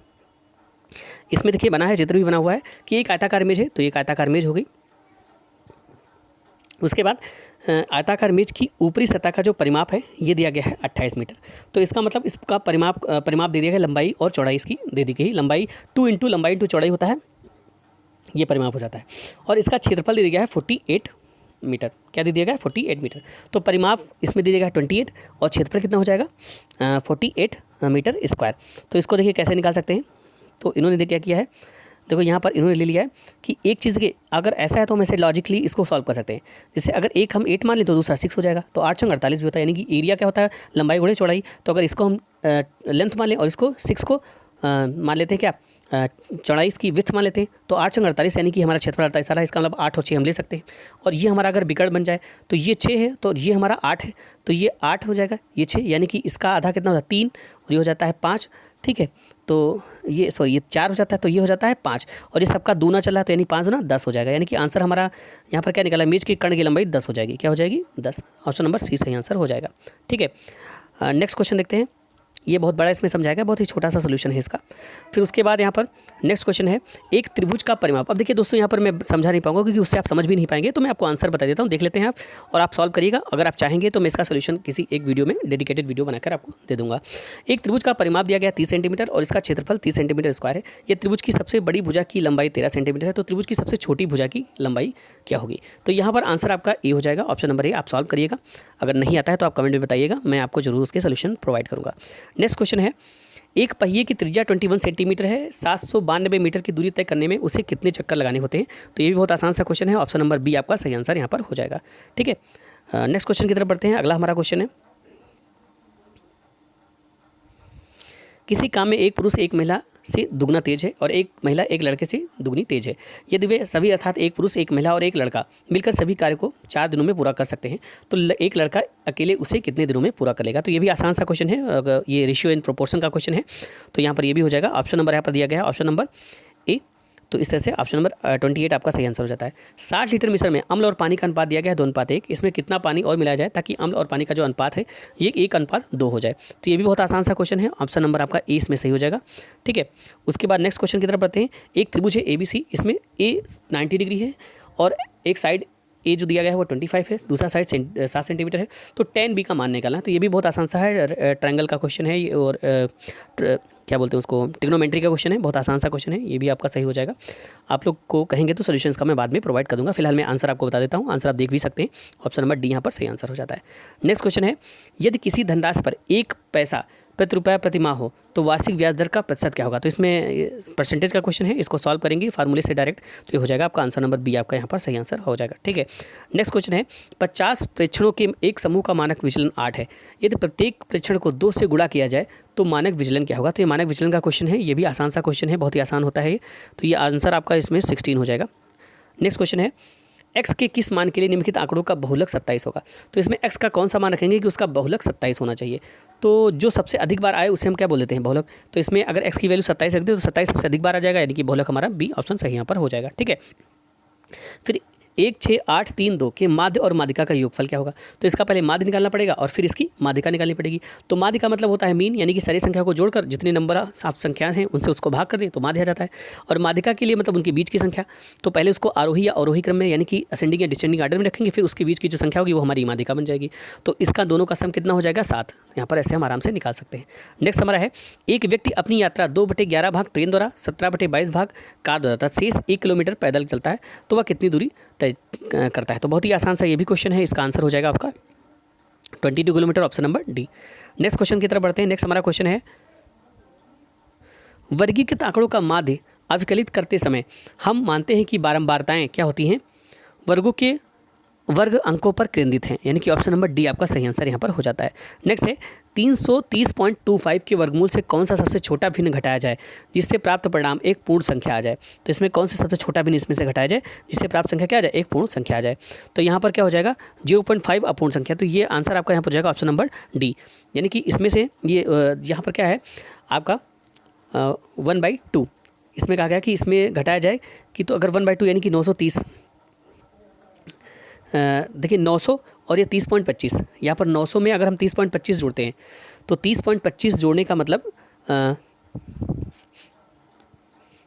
इसमें देखिए बना है, चित्र भी बना हुआ है कि एक आयताकार मेज है, तो एक आयताकार मेज हो गई। उसके बाद आयताकार मेज की ऊपरी सतह का जो परिमाप है ये दिया गया है 28 मीटर। तो इसका मतलब इसका परिमाप दे दिया गया, लंबाई और चौड़ाई इसकी दे दी गई। लंबाई 2 इंटू लंबाई इंटू चौड़ाई होता है, ये परिमाप हो जाता है। और इसका क्षेत्रफल दे दिया गया है 48 मीटर। क्या दे दिया गया है 48 मीटर। तो परिमाप इसमें दे दिया गया है 28 और क्षेत्रफल कितना हो जाएगा 48 मीटर स्क्वायर। तो इसको देखिए कैसे निकाल सकते हैं। तो इन्होंने क्या किया है, देखो यहाँ पर इन्होंने ले लिया है कि एक चीज़ के अगर ऐसा है तो हम ऐसे लॉजिकली इसको सॉल्व कर सकते हैं। जैसे अगर एक हम 8 मान लें तो दूसरा 6 हो जाएगा, तो 8 छंग 48 भी होता है, यानी कि एरिया क्या होता है लंबाई गुणे चौड़ाई। तो अगर इसको हम लेंथ मान लें और इसको 6 को मान लेते हैं क्या चौड़ाई इसकी विड्थ मान लेते हैं, तो 8 छंग 48 यानी कि हमारा क्षेत्रफल 48 आ रहा है। इसका मतलब 8 और 6 हम ले सकते हैं। और ये हमारा अगर विकर्ण बन जाए तो ये 6 है तो ये हमारा 8 है, तो ये 8 हो जाएगा, ये 6, यानी कि इसका आधा कितना होता है 3 और ये हो जाता है 5। ठीक है, तो ये 4 हो जाता है, तो ये हो जाता है 5 और ये सबका दूना चला है, तो यानी 5 दूना 10 हो जाएगा। यानी कि आंसर हमारा यहाँ पर क्या निकला, मेज के कर्ण की लंबाई 10 हो जाएगी। क्या हो जाएगी 10। ऑप्शन नंबर सी सही आंसर हो जाएगा। ठीक है, नेक्स्ट क्वेश्चन देखते हैं। ये बहुत बड़ा इसमें समझाएगा, बहुत ही छोटा सा सोल्यूशन है इसका। फिर उसके बाद यहाँ पर नेक्स्ट क्वेश्चन है एक त्रिभुज का परिमाप। अब देखिए दोस्तों यहाँ पर मैं समझा नहीं पाऊंगा क्योंकि उससे आप समझ भी नहीं पाएंगे, तो मैं आपको आंसर बता देता हूँ, देख लेते हैं आप और आप सॉल्व करिएगा। अगर आप चाहेंगे तो मैं इसका सोल्यूशन किसी एक वीडियो में डेडिकेटेड वीडियो बनाकर आपको दे दूंगा। एक त्रिभुज का परिमाप दिया गया 30 सेंटीमीटर और इसका क्षेत्रफल 30 सेंटीमीटर स्क्वायर है। ये त्रिभुज की सबसे बड़ी भुजा की लंबाई 13 सेंटीमीटर है, तो त्रिभुज की सबसे छोटी भुजा की लंबाई क्या होगी। तो यहाँ पर आंसर आपका ए हो जाएगा, ऑप्शन नंबर ए। आप सॉल्व करिएगा, अगर नहीं आता है तो आप कमेंट में बताइएगा, मैं आपको जरूर उसके सोल्यूशन प्रोवाइड करूँगा। नेक्स्ट क्वेश्चन है एक पहिए की त्रिज्या 21 सेंटीमीटर है, 792 मीटर की दूरी तय करने में उसे कितने चक्कर लगाने होते हैं? तो ये भी बहुत आसान सा क्वेश्चन है, ऑप्शन नंबर बी आपका सही आंसर यहाँ पर हो जाएगा। ठीक है, नेक्स्ट क्वेश्चन की तरफ बढ़ते हैं। अगला हमारा क्वेश्चन है, किसी काम में एक पुरुष एक महिला से दुगना तेज है और एक महिला एक लड़के से दुगनी तेज है। यदि वे सभी अर्थात एक पुरुष एक महिला और एक लड़का मिलकर सभी कार्य को 4 दिनों में पूरा कर सकते हैं तो एक लड़का अकेले उसे कितने दिनों में पूरा कर लेगा? तो ये भी आसान सा क्वेश्चन है, ये रेशियो एंड प्रोपोर्शन का क्वेश्चन है, तो यहाँ पर ये भी हो जाएगा। ऑप्शन नंबर यहाँ पर दिया गया है ऑप्शन नंबर ए। तो इस तरह से ऑप्शन नंबर 28 आपका सही आंसर हो जाता है। 60 लीटर मिश्रण में अम्ल और पानी का अनुपात दिया गया है 2:1। इसमें कितना पानी और मिलाया जाए ताकि अम्ल और पानी का जो अनुपात है ये 1:2 हो जाए? तो ये भी बहुत आसान सा क्वेश्चन है, ऑप्शन नंबर आपका ए इसमें सही हो जाएगा। ठीक है, उसके बाद नेक्स्ट क्वेश्चन की तरफ बढ़ते हैं। एक त्रिभुज है ABC, इसमें ए 90 डिग्री है और एक साइड ए जो दिया गया है वो 25 है, दूसरा साइड 7 सेंटीमीटर है, तो 10B का मान निकालना है। तो ये भी बहुत आसान सा है, ट्रायंगल का क्वेश्चन है और क्या बोलते हैं उसको, ट्रिग्नोमेट्री का क्वेश्चन है, बहुत आसान सा क्वेश्चन है, ये भी आपका सही हो जाएगा। आप लोग को कहेंगे तो सॉल्यूशंस का मैं बाद में प्रोवाइड कर दूंगा, फिलहाल मैं आंसर आपको बता देता हूँ, आंसर आप देख भी सकते हैं, ऑप्शन नंबर डी यहाँ पर सही आंसर हो जाता है। नेक्स्ट क्वेश्चन है, यदि किसी धनराशि पर 1 पैसा प्रति रुपया प्रति माह हो तो वार्षिक ब्याज दर का प्रतिशत क्या होगा? तो इसमें परसेंटेज का क्वेश्चन है, इसको सॉल्व करेंगे फार्मूले से डायरेक्ट, तो ये हो जाएगा आपका आंसर नंबर बी, आपका यहाँ पर सही आंसर हो जाएगा। ठीक है, नेक्स्ट क्वेश्चन है, 50 प्रेक्षणों के एक समूह का मानक विचलन 8 है, यदि प्रत्येक प्रेक्षण को 2 से गुणा किया जाए तो मानक विचलन क्या होगा? तो ये मानक विचलन का क्वेश्चन है, ये भी आसान सा क्वेश्चन है, बहुत ही आसान होता है ये, तो ये आंसर आपका इसमें 16 हो जाएगा। नेक्स्ट क्वेश्चन है, x के किस मान के लिए निम्नलिखित आंकड़ों का बहुलक 27 होगा? तो इसमें x का कौन सा मान रखेंगे कि उसका बहुलक 27 होना चाहिए? तो जो सबसे अधिक बार आए उसे हम क्या बोल देते हैं? बहुलक। तो इसमें अगर x की वैल्यू 27 रख दे तो 27 सबसे अधिक बार आ जाएगा, यानी कि बहुलक हमारा बी ऑप्शन सही यहाँ पर हो जाएगा। ठीक है, फिर 1, 6, 8, 3, 2 के माध्य और माध्यिका का योगफल क्या होगा? तो इसका पहले माध्य निकालना पड़ेगा और फिर इसकी माध्यिका निकालनी पड़ेगी। तो माध्य का मतलब होता है मीन, यानी कि सारी संख्या को जोड़कर जितने नंबर साफ संख्याएं हैं उनसे उसको भाग कर दें तो माध्य आ जाता है। और माध्यिका के लिए मतलब उनके बीच की संख्या, तो पहले उसको आरोही या अवरोही क्रम में यानी कि असेंडिंग या डिसेंडिंग आर्डर में रखेंगे, फिर उसके बीच की जो संख्या होगी वो हमारी माध्यिका बन जाएगी। तो इसका दोनों का सम कितना हो जाएगा? 7। यहाँ पर ऐसे हम आराम से निकाल सकते हैं। नेक्स्ट हमारा है, एक व्यक्ति अपनी यात्रा 2/11 भाग ट्रेन द्वारा, 17/22 भाग कार द्वारा, शेष 1 किलोमीटर पैदल चलता है, तो वह कितनी दूरी तय करता है? तो बहुत ही आसान सा ये भी क्वेश्चन है, इसका आंसर हो जाएगा आपका 22 kilometre, option number D. Next question की तरफ बढ़ते हैं। नेक्स्ट हमारा क्वेश्चन है, वर्गीकृत आंकड़ों का माध्य अविकलित करते समय हम मानते हैं कि बारंबारताएं क्या होती हैं? वर्गों के वर्ग अंकों पर केंद्रित हैं, यानी कि ऑप्शन नंबर डी आपका सही आंसर यहाँ पर हो जाता है। नेक्स्ट है, 330.25 के वर्गमूल से कौन सा सबसे छोटा भिन्न घटाया जाए जिससे प्राप्त परिणाम एक पूर्ण संख्या आ जाए? तो इसमें कौन से सबसे छोटा भिन्न इसमें से घटाया जाए जिससे प्राप्त संख्या क्या आ जाए? एक पूर्ण संख्या आ जाए। तो यहाँ पर क्या हो जाएगा? 0.5 अपूर्ण संख्या। तो ये आंसर आपका यहाँ पर हो जाएगा ऑप्शन नंबर डी, यानी कि इसमें से ये यहाँ पर क्या है आपका 1/2। इसमें कहा गया कि इसमें घटाया जाए कि, तो अगर 1/2 यानी कि 930, देखिए 900 और ये 30.25, यहाँ पर 900 में अगर हम 30.25 जोड़ते हैं तो 30.25 जोड़ने का मतलब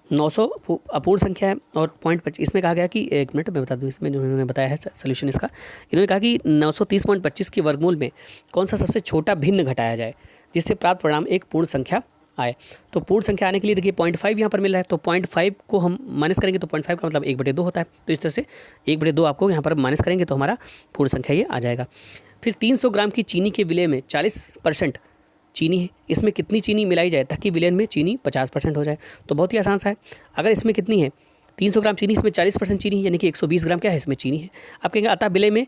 900 अपूर्ण संख्या है और 0.25 इसमें कहा गया कि, एक मिनट मैं बता दूँ, इसमें जो उन्होंने बताया है सोल्यूशन इसका, इन्होंने कहा कि 930.25 के वर्गमूल में कौन सा सबसे छोटा भिन्न घटाया जाए जिससे प्राप्त परिणाम एक पूर्ण संख्या आए। तो पूर्ण संख्या आने के लिए देखिए 0.5 यहाँ पर मिल रहा है, तो 0.5 को हम माइनस करेंगे तो 0.5 का मतलब 1/2 होता है। तो इस तरह से 1/2 आपको यहाँ पर माइनस करेंगे तो हमारा पूर्ण संख्या ये आ जाएगा। फिर 300 ग्राम की चीनी के विलय में 40% चीनी है, इसमें कितनी चीनी मिलाई जाए ताकि विलयन में चीनी 50% हो जाए? तो बहुत ही आसान सा है, अगर इसमें कितनी है 300 ग्राम चीनी, इसमें 40% चीनी है, यानी कि 120 ग्राम क्या है इसमें चीनी है। आप कहेंगे अतः विलय में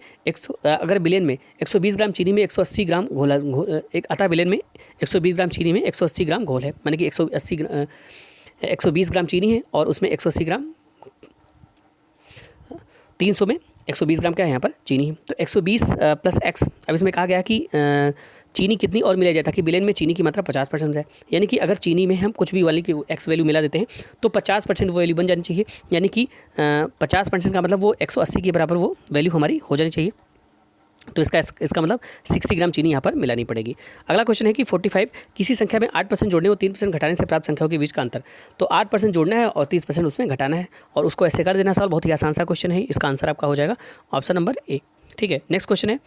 अगर विलयन में 120 ग्राम चीनी में 180 ग्राम घोल, अतः विलयन में 120 ग्राम चीनी में 180 ग्राम घोल है, यानी कि 120 ग्राम चीनी है और उसमें 180 ग्राम, 300 में 120 ग्राम क्या है यहाँ पर चीनी है। तो 120 + x, अब इसमें कहा गया कि चीनी कितनी और मिलाई जाए ताकि विलयन में चीनी की मात्रा 50% हो जाए, यानी कि अगर चीनी में हम कुछ भी वाली की x वैल्यू मिला देते हैं तो 50% वो वैल्यू बन जानी चाहिए, यानी कि 50% का मतलब वो 180 के बराबर वो वैल्यू हमारी हो जानी चाहिए। तो इसका मतलब 60 ग्राम चीनी यहाँ पर मिलानी पड़ेगी। अगला क्वेश्चन है कि 45 किसी संख्या में 8% जोड़ने और 3% घटाने से प्राप्त संख्याओं के बीच का अंतर। तो 8% जोड़ना है और 30% उसमें घटाना है और उसको ऐसे कर देना सवाल, बहुत ही आसान सा क्वेश्चन है, इसका आंसर आपका हो जाएगा ऑप्शन नंबर ए। ठीक है, नेक्स्ट क्वेश्चन है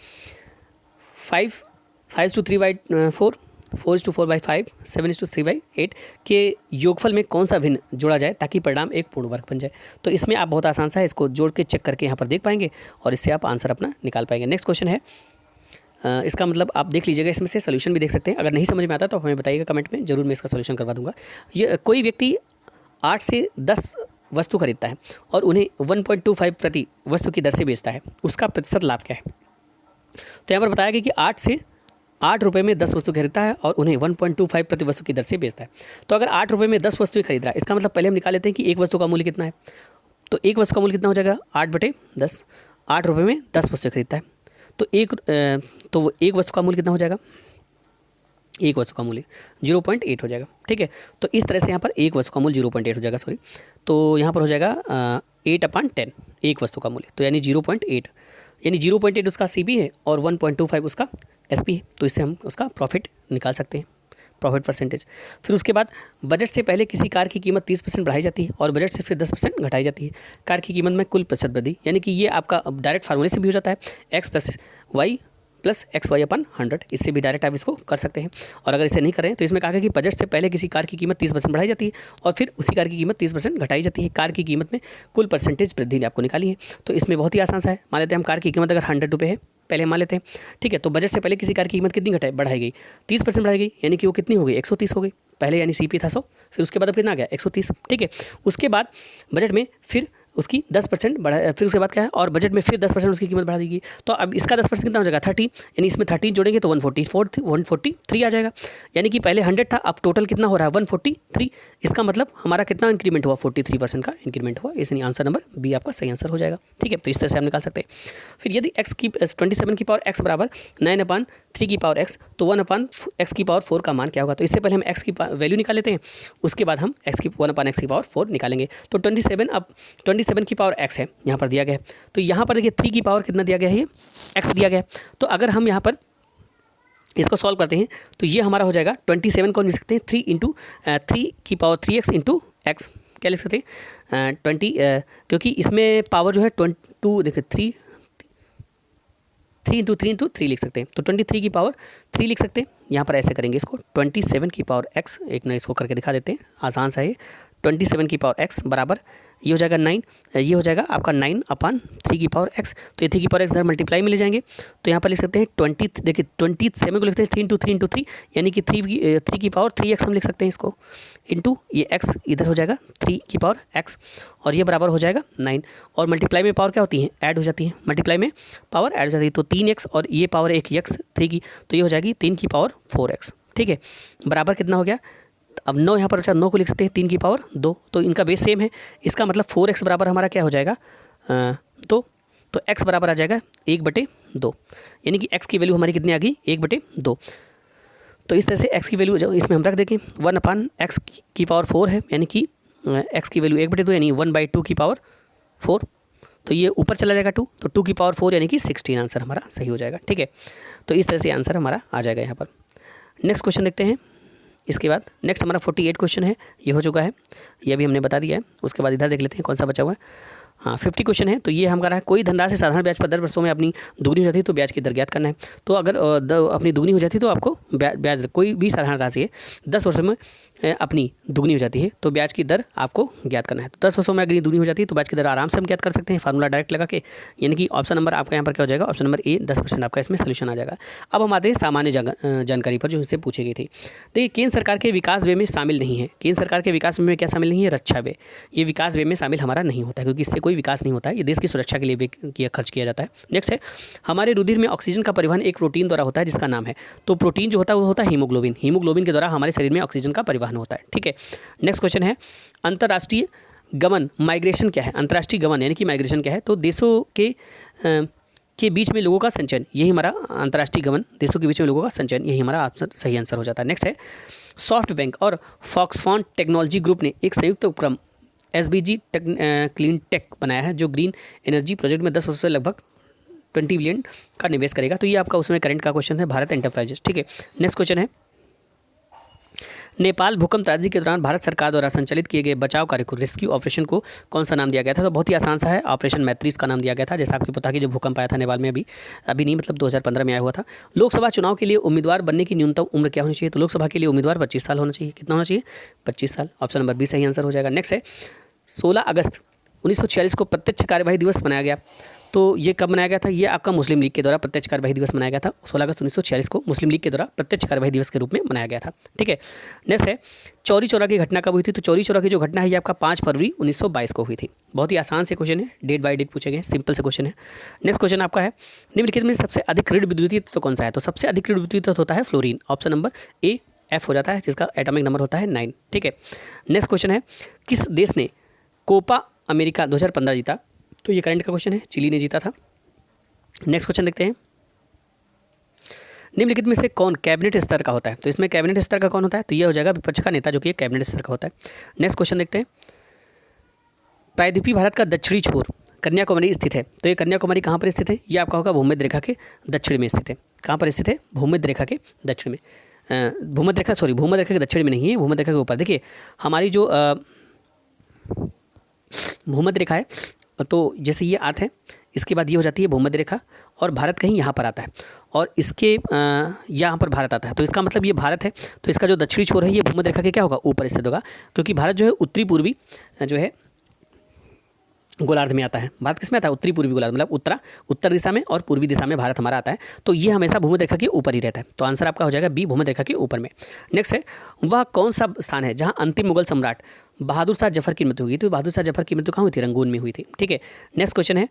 5:3/4, 4:4/5, 7:3/8 के योगफल में कौन सा भिन्न जोड़ा जाए ताकि परिणाम एक पूर्ण वर्ग बन जाए? तो इसमें आप बहुत आसान सा है, इसको जोड़ के चेक करके यहाँ पर देख पाएंगे और इससे आप आंसर अपना निकाल पाएंगे। नेक्स्ट क्वेश्चन है इसका मतलब आप देख लीजिएगा, इसमें से सोल्यूशन भी देख सकते हैं। अगर नहीं समझ में आता तो हमें बताइएगा कमेंट में, ज़रूर मैं इसका सोल्यूशन करवा दूंगा। ये कोई व्यक्ति 8 से 10 वस्तु खरीदता है और उन्हें 1.25 प्रति वस्तु की दर से बेचता है, उसका प्रतिशत लाभ क्या है? तो यहाँ पर बताया गया कि 8 रुपये में 10 वस्तु खरीदता है और उन्हें 1.25 प्रति वस्तु की दर से बेचता है। तो अगर 8 रुपये में 10 वस्तुएं खरीद रहा है, इसका मतलब पहले हम निकाल लेते हैं कि एक वस्तु का मूल्य कितना है। तो एक वस्तु का मूल्य कितना हो जाएगा? 8/10। 8 रुपये में 10 वस्तुएं खरीदता है, तो एक वस्तु का मूल्य कितना हो जाएगा? एक वस्तु का मूल्य 0.8 हो जाएगा। ठीक है, तो इस तरह से यहाँ पर एक वस्तु का मूल्य 0.8 हो जाएगा, सॉरी। तो यहाँ पर हो जाएगा 8/10 एक वस्तु का मूल्य, तो यानी 0.8, यानी 0.8 उसका CP है और 1.25 उसका SP है। तो इससे हम उसका प्रॉफिट निकाल सकते हैं, प्रॉफिट परसेंटेज। फिर उसके बाद बजट से पहले किसी कार की कीमत 30% बढ़ाई जाती है और बजट से फिर 10% घटाई जाती है। कार की कीमत में कुल प्रतिशत वृद्धि, यानी कि ये आपका डायरेक्ट फार्मूले से भी हो जाता है, x + y + XY/100। इससे भी डायरेक्ट आप इसको कर सकते हैं। और अगर इसे नहीं करें तो इसमें कहा गया कि बजट से पहले किसी कार की कीमत 30% बढ़ाई जाती है और फिर उसी कार की कीमत 30% घटाई जाती है। कार की कीमत में कुल परसेंटेज वृद्धि आपको निकाली है। तो इसमें बहुत ही आसान सा है। मान लेते हैं हम कार की कीमत अगर 100 रुपये है, पहले मान लेते हैं, ठीक है। तो बजट से पहले किसी कार की कीमत कितनी बढ़ाई गई? 30% बढ़ाई गई, यानी कि वो कितनी हो गई? 130 हो गई पहले, यानी CP था 100, फिर उसके बाद अब कितना आ गया? 130। ठीक है, उसके बाद बजट में फिर उसकी 10% बढ़ा, फिर उसके बाद क्या है, और बजट में फिर 10% उसकी कीमत बढ़ा देगी। तो अब इसका 10% कितना हो जाएगा? 30, यानी इसमें 30 जोड़ेंगे तो 143 आ जाएगा। यानी कि पहले 100 था, अब टोटल कितना हो रहा है? 143। इसका मतलब हमारा कितना इंक्रीमेंट हुआ? 43% का इंक्रीमेंट हुआ। इसलिए आंसर नंबर बी आपका सही आंसर हो जाएगा। ठीक है, तो इस तरह से हम निकाल सकते हैं। फिर यदि 27 की पावर x बराबर 9/3 की पावर x, तो 1/x की पावर 4 का मान क्या होगा? तो इससे पहले हम x की वैल्यू निकाल लेते हैं, उसके बाद हम 1/x की पावर 4 निकालेंगे। तो 27 की पावर x है, यहाँ पर दिया गया है। तो यहाँ पर देखिए 3 की पावर कितना दिया गया है? ये x दिया गया है। तो अगर हम यहाँ पर इसको सॉल्व करते हैं तो ये हमारा हो जाएगा 27 को लिख सकते हैं 3 की पावर 3x इंटू x। क्या लिख सकते हैं? 20, क्योंकि इसमें पावर जो है 22, देखिए 3 इंटू 3 लिख सकते हैं। तो 23 की पावर 3 लिख सकते हैं। यहाँ पर ऐसे करेंगे इसको, 27 की पावर x, एक मिनट इसको करके दिखा देते हैं, आसान सा है। 27 की पावर x बराबर ये हो जाएगा 9, ये हो जाएगा आपका 9/3 की पावर x। तो ये 3 की पावर x इधर मल्टीप्लाई में ले जाएंगे, तो यहाँ पर लिख सकते हैं 20, देखिए 27 को लिखते हैं 3 इंटू 3, यानी कि 3 की पावर 3x हम लिख सकते हैं इसको, इंटू ये x इधर हो जाएगा 3 की पावर x, और ये बराबर हो जाएगा 9। और मल्टीप्लाई में पावर क्या होती है? ऐड हो जाती है। मल्टीप्लाई में पावर ऐड हो जाती है, तो 3x और ये पावर एक x 3 की, तो ये हो जाएगी 3 की पावर 4x। ठीक है, बराबर कितना हो गया? अब 9 यहाँ पर बचा, 9 को लिख सकते हैं 3 की पावर 2, तो इनका बेस सेम है। इसका मतलब 4x बराबर हमारा क्या हो जाएगा? 2। तो x बराबर आ जाएगा 1/2, यानी कि x की वैल्यू हमारी कितनी आ गई? 1/2। तो इस तरह से x की वैल्यू जो इसमें हम रख देंगे 1/x की पावर 4 है, यानी कि x की वैल्यू 1/2, यानी 1/2 की पावर 4। तो ये ऊपर चला जाएगा 2, तो 2 की पावर 4 यानी कि 16 आंसर हमारा सही हो जाएगा। ठीक है, तो इस तरह से आंसर हमारा आ जाएगा यहाँ पर। नेक्स्ट क्वेश्चन देखते हैं। इसके बाद नेक्स्ट हमारा 48 क्वेश्चन है, ये हो चुका है, ये भी हमने बता दिया है। उसके बाद इधर देख लेते हैं कौन सा बचा हुआ है। हाँ, 50 क्वेश्चन है। तो ये हमारा है, कोई धनराशि साधारण ब्याज पर 10 वर्षों में अपनी दुगनी हो जाती है तो ब्याज की दर ज्ञात करना है। तो अगर अपनी दुगनी हो जाती है तो आपको ब्याज, कोई भी साधारण राशि है 10 वर्षों में अपनी दुगनी हो जाती है तो ब्याज की दर आपको ज्ञात करना है। तो 10 वर्षों में अगर दुगनी हो जाती है तो ब्याज की दर आराम से हम ज्ञात कर सकते हैं, फार्मूला डायरेक्ट लगा के, यानी कि ऑप्शन नंबर आपका यहाँ पर क्या हो जाएगा? ऑप्शन नंबर ए 10% आपका इसमें सोल्यूशन आ जाएगा। अब हम आते हैं सामान्य जानकारी पर जो इससे पूछी गई थी। देखिए, केंद्र सरकार के विकास व्यय में शामिल नहीं है। केंद्र सरकार के विकास व्यय में क्या शामिल नहीं है? रक्षा व्यय। ये विकास व्यय में शामिल हमारा नहीं होता है, क्योंकि इससे कोई विकास नहीं होता है, ये देश की सुरक्षा के लिए खर्च किया जाता है। नेक्स्ट है, हमारे रुधिर में ऑक्सीजन का परिवहन एक प्रोटीन द्वारा होता है जिसका नाम है, तो प्रोटीन जो होता है वो होता है हीमोग्लोबिन। हीमोग्लोबिन के द्वारा हमारे शरीर में ऑक्सीजन का परिवहन होता है। ठीक है, नेक्स्ट क्वेश्चन है, अंतर्राष्ट्रीय गमन माइग्रेशन क्या है? अंतर्राष्ट्रीय गमन यानी कि माइग्रेशन क्या है? तो देशों के बीच में लोगों का संचयन, यही हमारा अंतर्राष्ट्रीय गमन, देशों के बीच में लोगों का संचयन, यही हमारा सही आंसर हो जाता है। नेक्स्ट है, सॉफ्ट बैंक और फॉक्सकॉन टेक्नोलॉजी ग्रुप ने एक संयुक्त उपक्रम SBG क्लीन टेक बनाया है जो ग्रीन एनर्जी प्रोजेक्ट में 10 वर्षों से लगभग 20 बिलियन का निवेश करेगा। तो ये आपका उसमें करंट का क्वेश्चन है, भारत एंटरप्राइजेस। ठीक है, नेक्स्ट क्वेश्चन है, नेपाल भूकंप त्रासदी के दौरान भारत सरकार द्वारा संचालित किए गए बचाव कार्य को, रेस्क्यू ऑपरेशन को कौन सा नाम दिया गया था? तो बहुत ही आसान सा है, ऑपरेशन मैत्री इसका नाम दिया गया था। जैसा आपको पता कि जो भूकंप आया था नेपाल में, अभी नहीं, मतलब 2015 में आया हुआ था। लोकसभा चुनाव के लिए उम्मीदवार बनने की न्यूनतम उम्र क्या होनी चाहिए? तो लोकसभा के लिए उम्मीदवार 25 साल होना चाहिए। कितना होना चाहिए? 25 साल। ऑप्शन नंबर बी सही आंसर हो जाएगा। नेक्स्ट है, 16 अगस्त 1946 को प्रत्यक्ष कार्यवाही दिवस मनाया गया। तो ये कब मनाया गया था? ये आपका मुस्लिम लीग के द्वारा प्रत्यक्ष कार्यवाही दिवस मनाया गया था 16 अगस्त 1946 को मुस्लिम लीग के द्वारा प्रत्यक्ष कार्यवाही दिवस के रूप में मनाया गया था। ठीक है, नेक्स्ट है चौरी चौरा की घटना कब हुई थी? तो चौरी चौरा की जो घटना है ये आपका 5 फरवरी 1922 को हुई थी। बहुत ही आसान से क्वेश्चन है, डेट बाय डेट पूछे गए, सिंपल से क्वेश्चन है। नेक्स्ट क्वेश्चन आपका है निम्नलिखित में सबसे अधिक ऋण विद्युतीय तत्व कौन सा है? तो सबसे अधिक ऋण विद्युतीय तत्व होता है fluorine, option number A F हो जाता है, जिसका एटॉमिक नंबर होता है 9। ठीक है, नेक्स्ट क्वेश्चन है किस देश ने कोपा अमेरिका 2015 जीता? तो ये करंट का क्वेश्चन है, चिली ने जीता था। नेक्स्ट क्वेश्चन देखते हैं निम्नलिखित में से कौन कैबिनेट स्तर का होता है? तो इसमें कैबिनेट स्तर का कौन होता है? तो ये हो जाएगा विपक्ष का नेता, जो कि कैबिनेट स्तर का होता है। नेक्स्ट क्वेश्चन देखते हैं प्रायद्वीपीय भारत का दक्षिणी छोर कन्याकुमारी स्थित है। तो ये कन्याकुमारी कहाँ पर स्थित है? ये आपका होगा भूमध्य रेखा के दक्षिण में स्थित है। कहाँ पर स्थित है? भूमध्य रेखा के दक्षिण में। भूमध्य रेखा के दक्षिण में नहीं है, भूमध्य रेखा के ऊपर। देखिए हमारी जो भूमध्य रेखा है, तो जैसे ये अर्थ है, इसके बाद ये हो जाती है भूमध्य रेखा और भारत कहीं यहाँ पर आता है और इसके यहाँ पर भारत आता है। तो इसका मतलब ये भारत है, तो इसका जो दक्षिणी छोर है ये भूमध्य रेखा के क्या होगा? ऊपर स्थित होगा, क्योंकि भारत जो है उत्तरी पूर्वी जो है गोलार्ध में आता है। भारत किस में आता है? उत्तरी पूर्वी गोलार्ध, मतलब उत्तर दिशा में और पूर्वी दिशा में भारत हमारा आता है। तो ये हमेशा भूमध्य रेखा के ऊपर ही रहता है। तो आंसर आपका हो जाएगा बी, भूमध्य रेखा के ऊपर में। नेक्स्ट है वह कौन सा स्थान है जहाँ अंतिम मुगल सम्राट बहादुर शाह जफर की मृत्यु हुई? तो बहादुर शाह जफर की मृत्यु कहाँ हुई थी? रंगून में हुई थी। ठीक है, नेक्स्ट क्वेश्चन है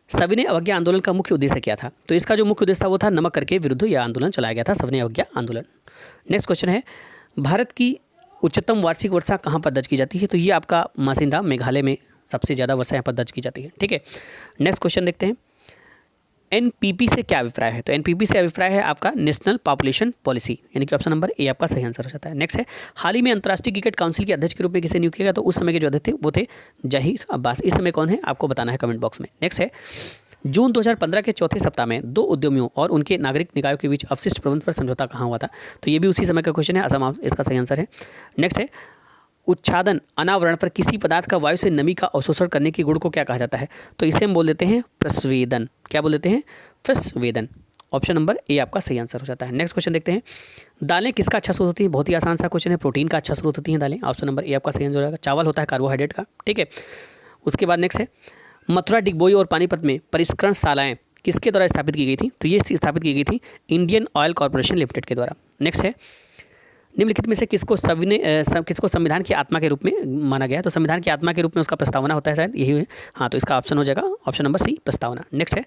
सविनय अवज्ञा आंदोलन का मुख्य उद्देश्य क्या था? तो इसका जो मुख्य उद्देश्य था वो था नमक कर के विरुद्ध यह आंदोलन चलाया गया था, सविनय अवज्ञा आंदोलन। नेक्स्ट क्वेश्चन है भारत की उच्चतम वार्षिक वर्षा कहाँ पर दर्ज की जाती है? तो ये आपका मासिंडा मेघालय में सबसे ज़्यादा वर्षा यहाँ पर दर्ज की जाती है। ठीक है, नेक्स्ट क्वेश्चन देखते हैं एनपीपी से क्या अभिप्राय है? तो एनपीपी से अभिप्राय है आपका नेशनल पॉपुलेशन पॉलिसी, यानी कि ऑप्शन नंबर ए आपका सही आंसर हो जाता है। नेक्स्ट है हाल ही में अंतर्राष्ट्रीय क्रिकेट काउंसिल के अध्यक्ष के रूप में किसे नियुक्त किया गया? तो उस समय के जो अध्यक्ष थे वो थे जहीर अब्बास। इस समय कौन है आपको बताना है कमेंट बॉक्स में। नेक्स्ट है जून 2015 के चौथे सप्ताह में 2 उद्यमियों और उनके नागरिक निकायों के बीच अवशिष्ट प्रबंध पर समझौता कहाँ हुआ था? तो ये भी उसी समय का क्वेश्चन है, असम इसका सही आंसर है। नेक्स्ट है उच्छादन अनावरण पर किसी पदार्थ का वायु से नमी का अवशोषण करने की गुण को क्या कहा जाता है? तो इसे हम बोल देते हैं प्रस्वेदन। क्या बोल देते हैं? प्रस्वेदन। ऑप्शन नंबर ए आपका सही आंसर हो जाता है। नेक्स्ट क्वेश्चन देखते हैं दालें किसका अच्छा स्रोत होती है? बहुत ही आसान सा क्वेश्चन है, प्रोटीन का अच्छा स्रोत होती हैं दालें। ऑप्शन नंबर ए आपका सही आंसर हो जाएगा। चावल होता है कार्बोहाइड्रेट का। ठीक है, उसके बाद नेक्स्ट है मथुरा, डिगबोई और पानीपत में परिष्करण शालाएँ किसके द्वारा स्थापित की गई थी? तो ये स्थापित की गई थी इंडियन ऑयल कॉर्पोरेशन लिमिटेड के द्वारा। नेक्स्ट है निम्नलिखित में से किसको संविधान की आत्मा के रूप में माना गया है? तो संविधान की आत्मा के रूप में उसका प्रस्तावना होता है, शायद यही है। हाँ, तो इसका ऑप्शन हो जाएगा ऑप्शन नंबर सी, प्रस्तावना। नेक्स्ट है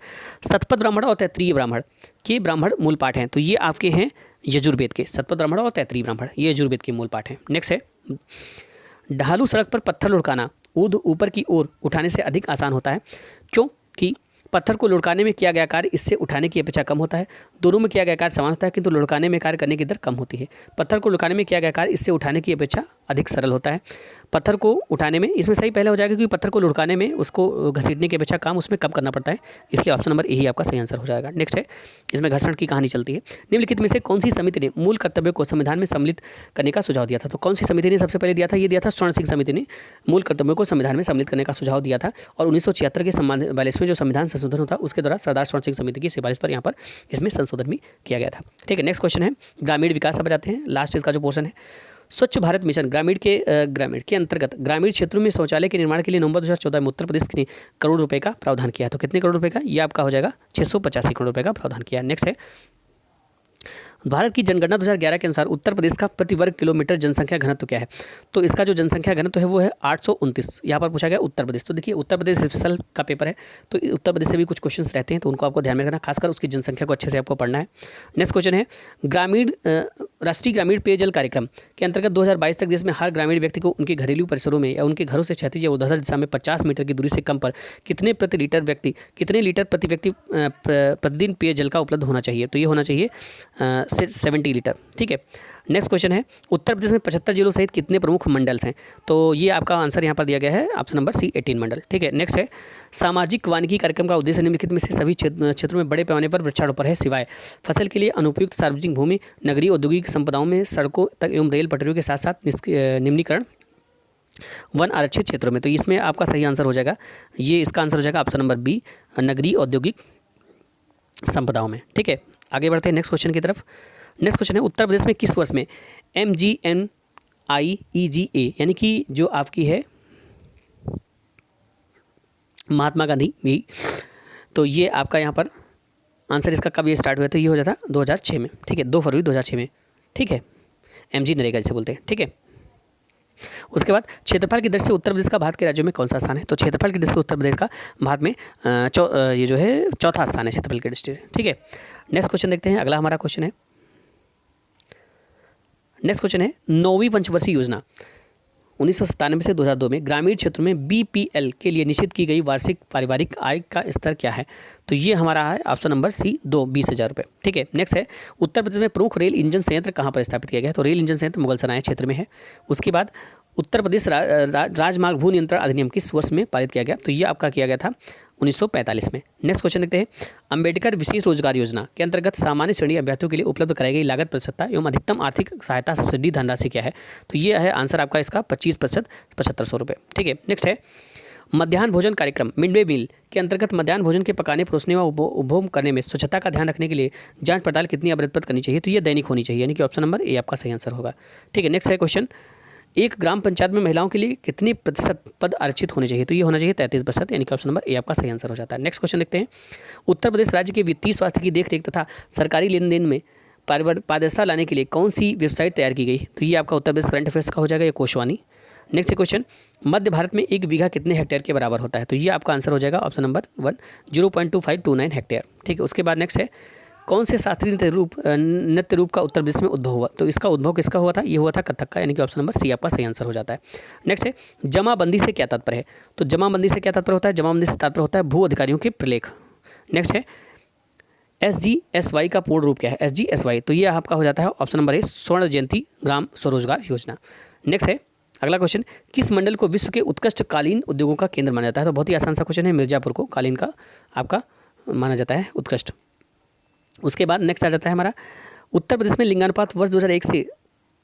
शतपथ ब्राह्मण और तैत्रीय ब्राह्मण के ब्राह्मण मूल पाठ हैं। तो ये आपके हैं यजुर्वेद के, शतपथ ब्राह्मण और तैत्रीय ब्राह्मण ये यजुर्वेद के मूल पाठ हैं। नेक्स्ट है ढालू सड़क पर पत्थर लुढ़काना ऊपर की ओर उठाने से अधिक आसान होता है, क्योंकि पत्थर को लुढ़काने में किया गया कार्य इससे उठाने की अपेक्षा कम होता है। दोनों में किया गया कार्य समान होता है, किंतु लुढ़काने में कार्य करने की दर कम होती है। पत्थर को लुढ़काने में किया गया कार्य इससे उठाने की अपेक्षा अधिक सरल होता है। पत्थर को उठाने में, इसमें सही पहले हो जाएगा क्योंकि पत्थर को लुढ़काने में उसको घसीटने की अपेक्षा काम उसमें कम करना पड़ता है, इसलिए ऑप्शन नंबर ए ही आपका सही आंसर हो जाएगा। नेक्स्ट है इसमें घर्षण की कहानी चलती है। निम्नलिखित में से कौन सी समिति ने मूल कर्तव्य को संविधान में सम्मिलित करने का सुझाव दिया था? तो कौन सी समिति ने सबसे पहले दिया था? ये दिया था स्वर्ण सिंह समिति ने मूल कर्तव्यों को संविधान में सम्मिलित करने का सुझाव दिया था और 1976 के 42वें जो संविधान संशोधन होता उसके द्वारा सरदार स्वर्ण सिंह समिति की सिफारिश पर यहाँ पर इसमें संशोधन भी किया गया था। ठीक है, नेक्स्ट क्वेश्चन है ग्रामीण विकास। अब जाते हैं लास्ट इसका जो पोर्शन है स्वच्छ भारत मिशन ग्रामीण के अंतर्गत ग्रामीण क्षेत्रों में शौचालय के निर्माण के लिए नवंबर 2014 में उत्तर प्रदेश ने करोड़ रुपए का प्रावधान किया है। तो कितने करोड़ रुपए का? ये आपका हो जाएगा 685 करोड़ रुपए का प्रावधान किया। नेक्स्ट है भारत की जनगणना 2011 के अनुसार उत्तर प्रदेश का प्रति वर्ग किलोमीटर जनसंख्या घनत्व क्या है? तो इसका जो जनसंख्या घनत्व है वो है 829। यहाँ पर पूछा गया उत्तर प्रदेश। तो देखिए उत्तर प्रदेश स्पेशल का पेपर है, तो उत्तर प्रदेश से भी कुछ क्वेश्चंस रहते हैं, तो उनको आपको ध्यान में रखना, खासकर उसकी जनसंख्या को अच्छे से आपको पढ़ना है। नेक्स्ट क्वेश्चन है राष्ट्रीय ग्रामीण पेयजल कार्यक्रम के अंतर्गत 2022 तक देश में हर ग्रामीण व्यक्ति को उनके घरेलू परिसरों में या उनके घरों से क्षैतिज या ऊर्ध्वाधर दिशा में 50 मीटर की दूरी से कम पर कितने लीटर प्रति व्यक्ति प्रतिदिन पेयजल का उपलब्ध होना चाहिए? तो ये होना चाहिए 70 लीटर। ठीक है, नेक्स्ट क्वेश्चन है उत्तर प्रदेश में 75 जिलों सहित कितने प्रमुख मंडल्स हैं? तो ये आपका आंसर यहाँ पर दिया गया है ऑप्शन नंबर सी 18 मंडल। ठीक है, नेक्स्ट है सामाजिक वानिकी कार्यक्रम का उद्देश्य निम्नलिखित में से सभी क्षेत्रों में बड़े पैमाने पर वृक्षारोपण है सिवाय फसल के लिए अनुपयुक्त सार्वजनिक भूमि, नगरीय औद्योगिक संपदाओं में सड़कों तक एवं रेल पटरियों के साथ साथ निम्नीकरण वन आरक्षित क्षेत्रों में। तो इसमें आपका सही आंसर हो जाएगा, ये इसका आंसर हो जाएगा ऑप्शन नंबर बी नगरीय औद्योगिक संपदाओं में। ठीक है, आगे बढ़ते हैं नेक्स्ट क्वेश्चन की तरफ। नेक्स्ट क्वेश्चन है उत्तर प्रदेश में किस वर्ष में MGNIEGA यानी कि जो आपकी है महात्मा गांधी भी, तो तो ये आपका यहाँ पर आंसर इसका कब ये स्टार्ट हुआ, तो ये हो जाता 2006 में, ठीक है, 2 फरवरी 2006 में, ठीक है, MG नरेगा जिसे बोलते हैं, ठीक है। उसके बाद क्षेत्रफल की दृष्टि से उत्तर प्रदेश का भारत के राज्यों में कौन सा स्थान है, तो क्षेत्रफल की दृष्टि से उत्तर प्रदेश का भारत में ये जो है चौथा स्थान है क्षेत्रफल की दृष्टि से, ठीक है। नेक्स्ट क्वेश्चन देखते हैं, अगला हमारा क्वेश्चन है, नेक्स्ट क्वेश्चन है 9वीं पंचवर्षीय योजना 1997 से 2002 में ग्रामीण क्षेत्रों में BPL के लिए निश्चित की गई वार्षिक पारिवारिक आय का स्तर क्या है, तो ये हमारा है ऑप्शन नंबर सी 20,000 रुपये, ठीक है। नेक्स्ट है उत्तर प्रदेश में प्रमुख रेल इंजन संयंत्र कहाँ पर स्थापित किया गया है, तो रेल इंजन संयंत्र मुगलसराय क्षेत्र में है। उसके बाद उत्तर प्रदेश राजमार्ग भू नियंत्रण अधिनियम किस वर्ष में पारित किया गया, तो ये आपका किया गया था 1945 में। नेक्स्ट क्वेश्चन देखते हैं, अंबेडकर विशेष रोजगार योजना के अंतर्गत सामान्य श्रेणी अभ्यर्थियों के लिए उपलब्ध कराई गई लागत प्रतिशतता एवं अधिकतम आर्थिक सहायता सब्सिडी धनराशि क्या है, तो ये है आंसर आपका इसका 25% 7500 रुपये, ठीक है। नेक्स्ट है मध्याह्न भोजन कार्यक्रम मिड डे मील के अंतर्गत मध्याह्न भोजन के पकाने परोसने व उपभोग करने में स्वच्छता का ध्यान रखने के लिए जांच पड़ताल कितनी अवरत करनी चाहिए, तो ये दैनिक होनी चाहिए, यानी कि ऑप्शन नंबर ए आपका सही आंसर होगा, ठीक है। नेक्स्ट है क्वेश्चन, एक ग्राम पंचायत में महिलाओं के लिए कितनी प्रतिशत पद आरक्षित होने चाहिए, तो ये होना चाहिए 33%, यानी कि ऑप्शन नंबर ए आपका सही आंसर हो जाता है। नेक्स्ट क्वेश्चन देखते हैं, उत्तर प्रदेश राज्य के वित्तीय स्वास्थ्य की देखरेख तथा सरकारी लेन देन में पारदर्शिता लाने के लिए कौन सी वेबसाइट तैयार की गई, तो ये आपका उत्तर प्रदेश करंट अफेयर्स का हो जाएगा, ये कोशवानी। नेक्स्ट क्वेश्चन, मध्य भारत में 1 बीघा कितने हेक्टेयर के बराबर होता है, तो ये आपका आंसर हो जाएगा ऑप्शन नंबर 1 0.2529 हेक्टेयर, ठीक है। उसके बाद नेक्स्ट है कौन से शास्त्रीय नृत्य रूप का उत्तर प्रदेश में उद्भव हुआ, तो इसका उद्भव किसका हुआ था, ये हुआ था कथक का, यानी कि ऑप्शन नंबर सी आपका सही आंसर हो जाता है। नेक्स्ट है जमाबंदी से क्या तात्पर्य है, तो जमाबंदी से क्या तात्पर्य होता है, जमाबंदी से तात्पर्य होता है भू अधिकारियों के प्रलेख। नेक्स्ट है SGSY का पूर्ण रूप क्या है, SGSY, तो ये आपका हो जाता है ऑप्शन नंबर ए स्वर्ण जयंती ग्राम स्वरोजगार योजना। नेक्स्ट है अगला क्वेश्चन, किस मंडल को विश्व के उत्कृष्ट कालीन उद्योगों का केंद्र माना जाता है, तो बहुत ही आसान सा क्वेश्चन है, मिर्जापुर को कालीन का आपका माना जाता है उत्कृष्ट। उसके बाद नेक्स्ट आ जाता है हमारा उत्तर प्रदेश में लिंगानुपात वर्ष 2001 से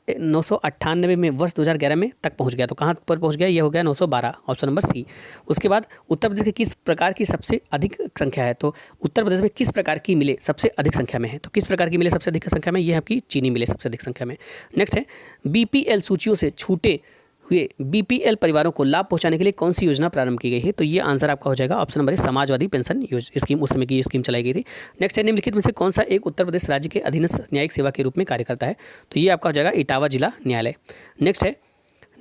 998 में वर्ष 2011 में तक पहुंच गया, तो कहाँ पर पहुंच गया, ये हो गया 912, ऑप्शन नंबर सी। उसके बाद उत्तर प्रदेश के किस प्रकार की सबसे अधिक संख्या है, तो उत्तर प्रदेश में किस प्रकार की मिले सबसे अधिक संख्या में है, तो किस प्रकार की मिले सबसे अधिक संख्या में, ये आपकी चीनी मिले सबसे अधिक संख्या में। नेक्स्ट है BPL सूचियों से छूटे हुए BPL परिवारों को लाभ पहुंचाने के लिए कौन सी योजना प्रारंभ की गई है, तो ये आंसर आपका हो जाएगा option number A Samajwadi pension scheme, उस समय की स्कीम चलाई गई थी। नेक्स्ट है निम्नलिखित में से कौन सा एक उत्तर प्रदेश राज्य के अधीनस्थ न्यायिक सेवा के रूप में कार्य करता है, तो ये आपका हो जाएगा इटावा जिला न्यायालय। नेक्स्ट है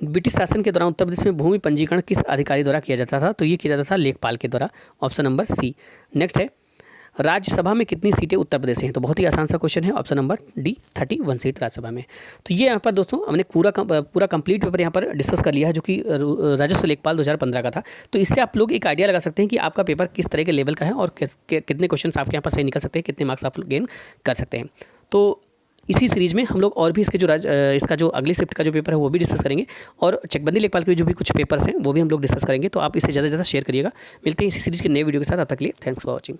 ब्रिटिश शासन के दौरान उत्तर प्रदेश में भूमि पंजीकरण किस अधिकारी द्वारा किया जाता था, तो ये किया जाता था लेखपाल के द्वारा, ऑप्शन नंबर सी। नेक्स्ट है राज्यसभा में कितनी सीटें उत्तर प्रदेश हैं, तो बहुत ही आसान सा क्वेश्चन है, option number D 31 seat Rajya Sabha में। तो ये यहाँ पर दोस्तों हमने पूरा कंप्लीट पेपर यहाँ पर डिस्कस कर लिया है, जो कि राजस्व लेखपाल 2015 का था। तो इससे आप लोग एक आइडिया लगा सकते हैं कि आपका पेपर किस तरह के लेवल का है और कितने क्वेश्चन आपके यहाँ पर सही निकल सकते हैं, कितने मार्क्स आप गेन कर सकते हैं। तो इसी सीरीज में हम लोग और भी इसके इसका जो अगली शिफ्ट का जो पेपर है वो भी डिस्कस करेंगे, और चकबंदी लेखपाल के जो भी कुछ पेपर्स हैं वो भी हम लोग डिस्कस करेंगे। तो आप इसे ज़्यादा से ज़्यादा शेयर करिएगा। मिलते हैं इसी सीरीज़ के नए वीडियो के साथ, अब तक के लिए थैंक्स फॉर वॉचिंग।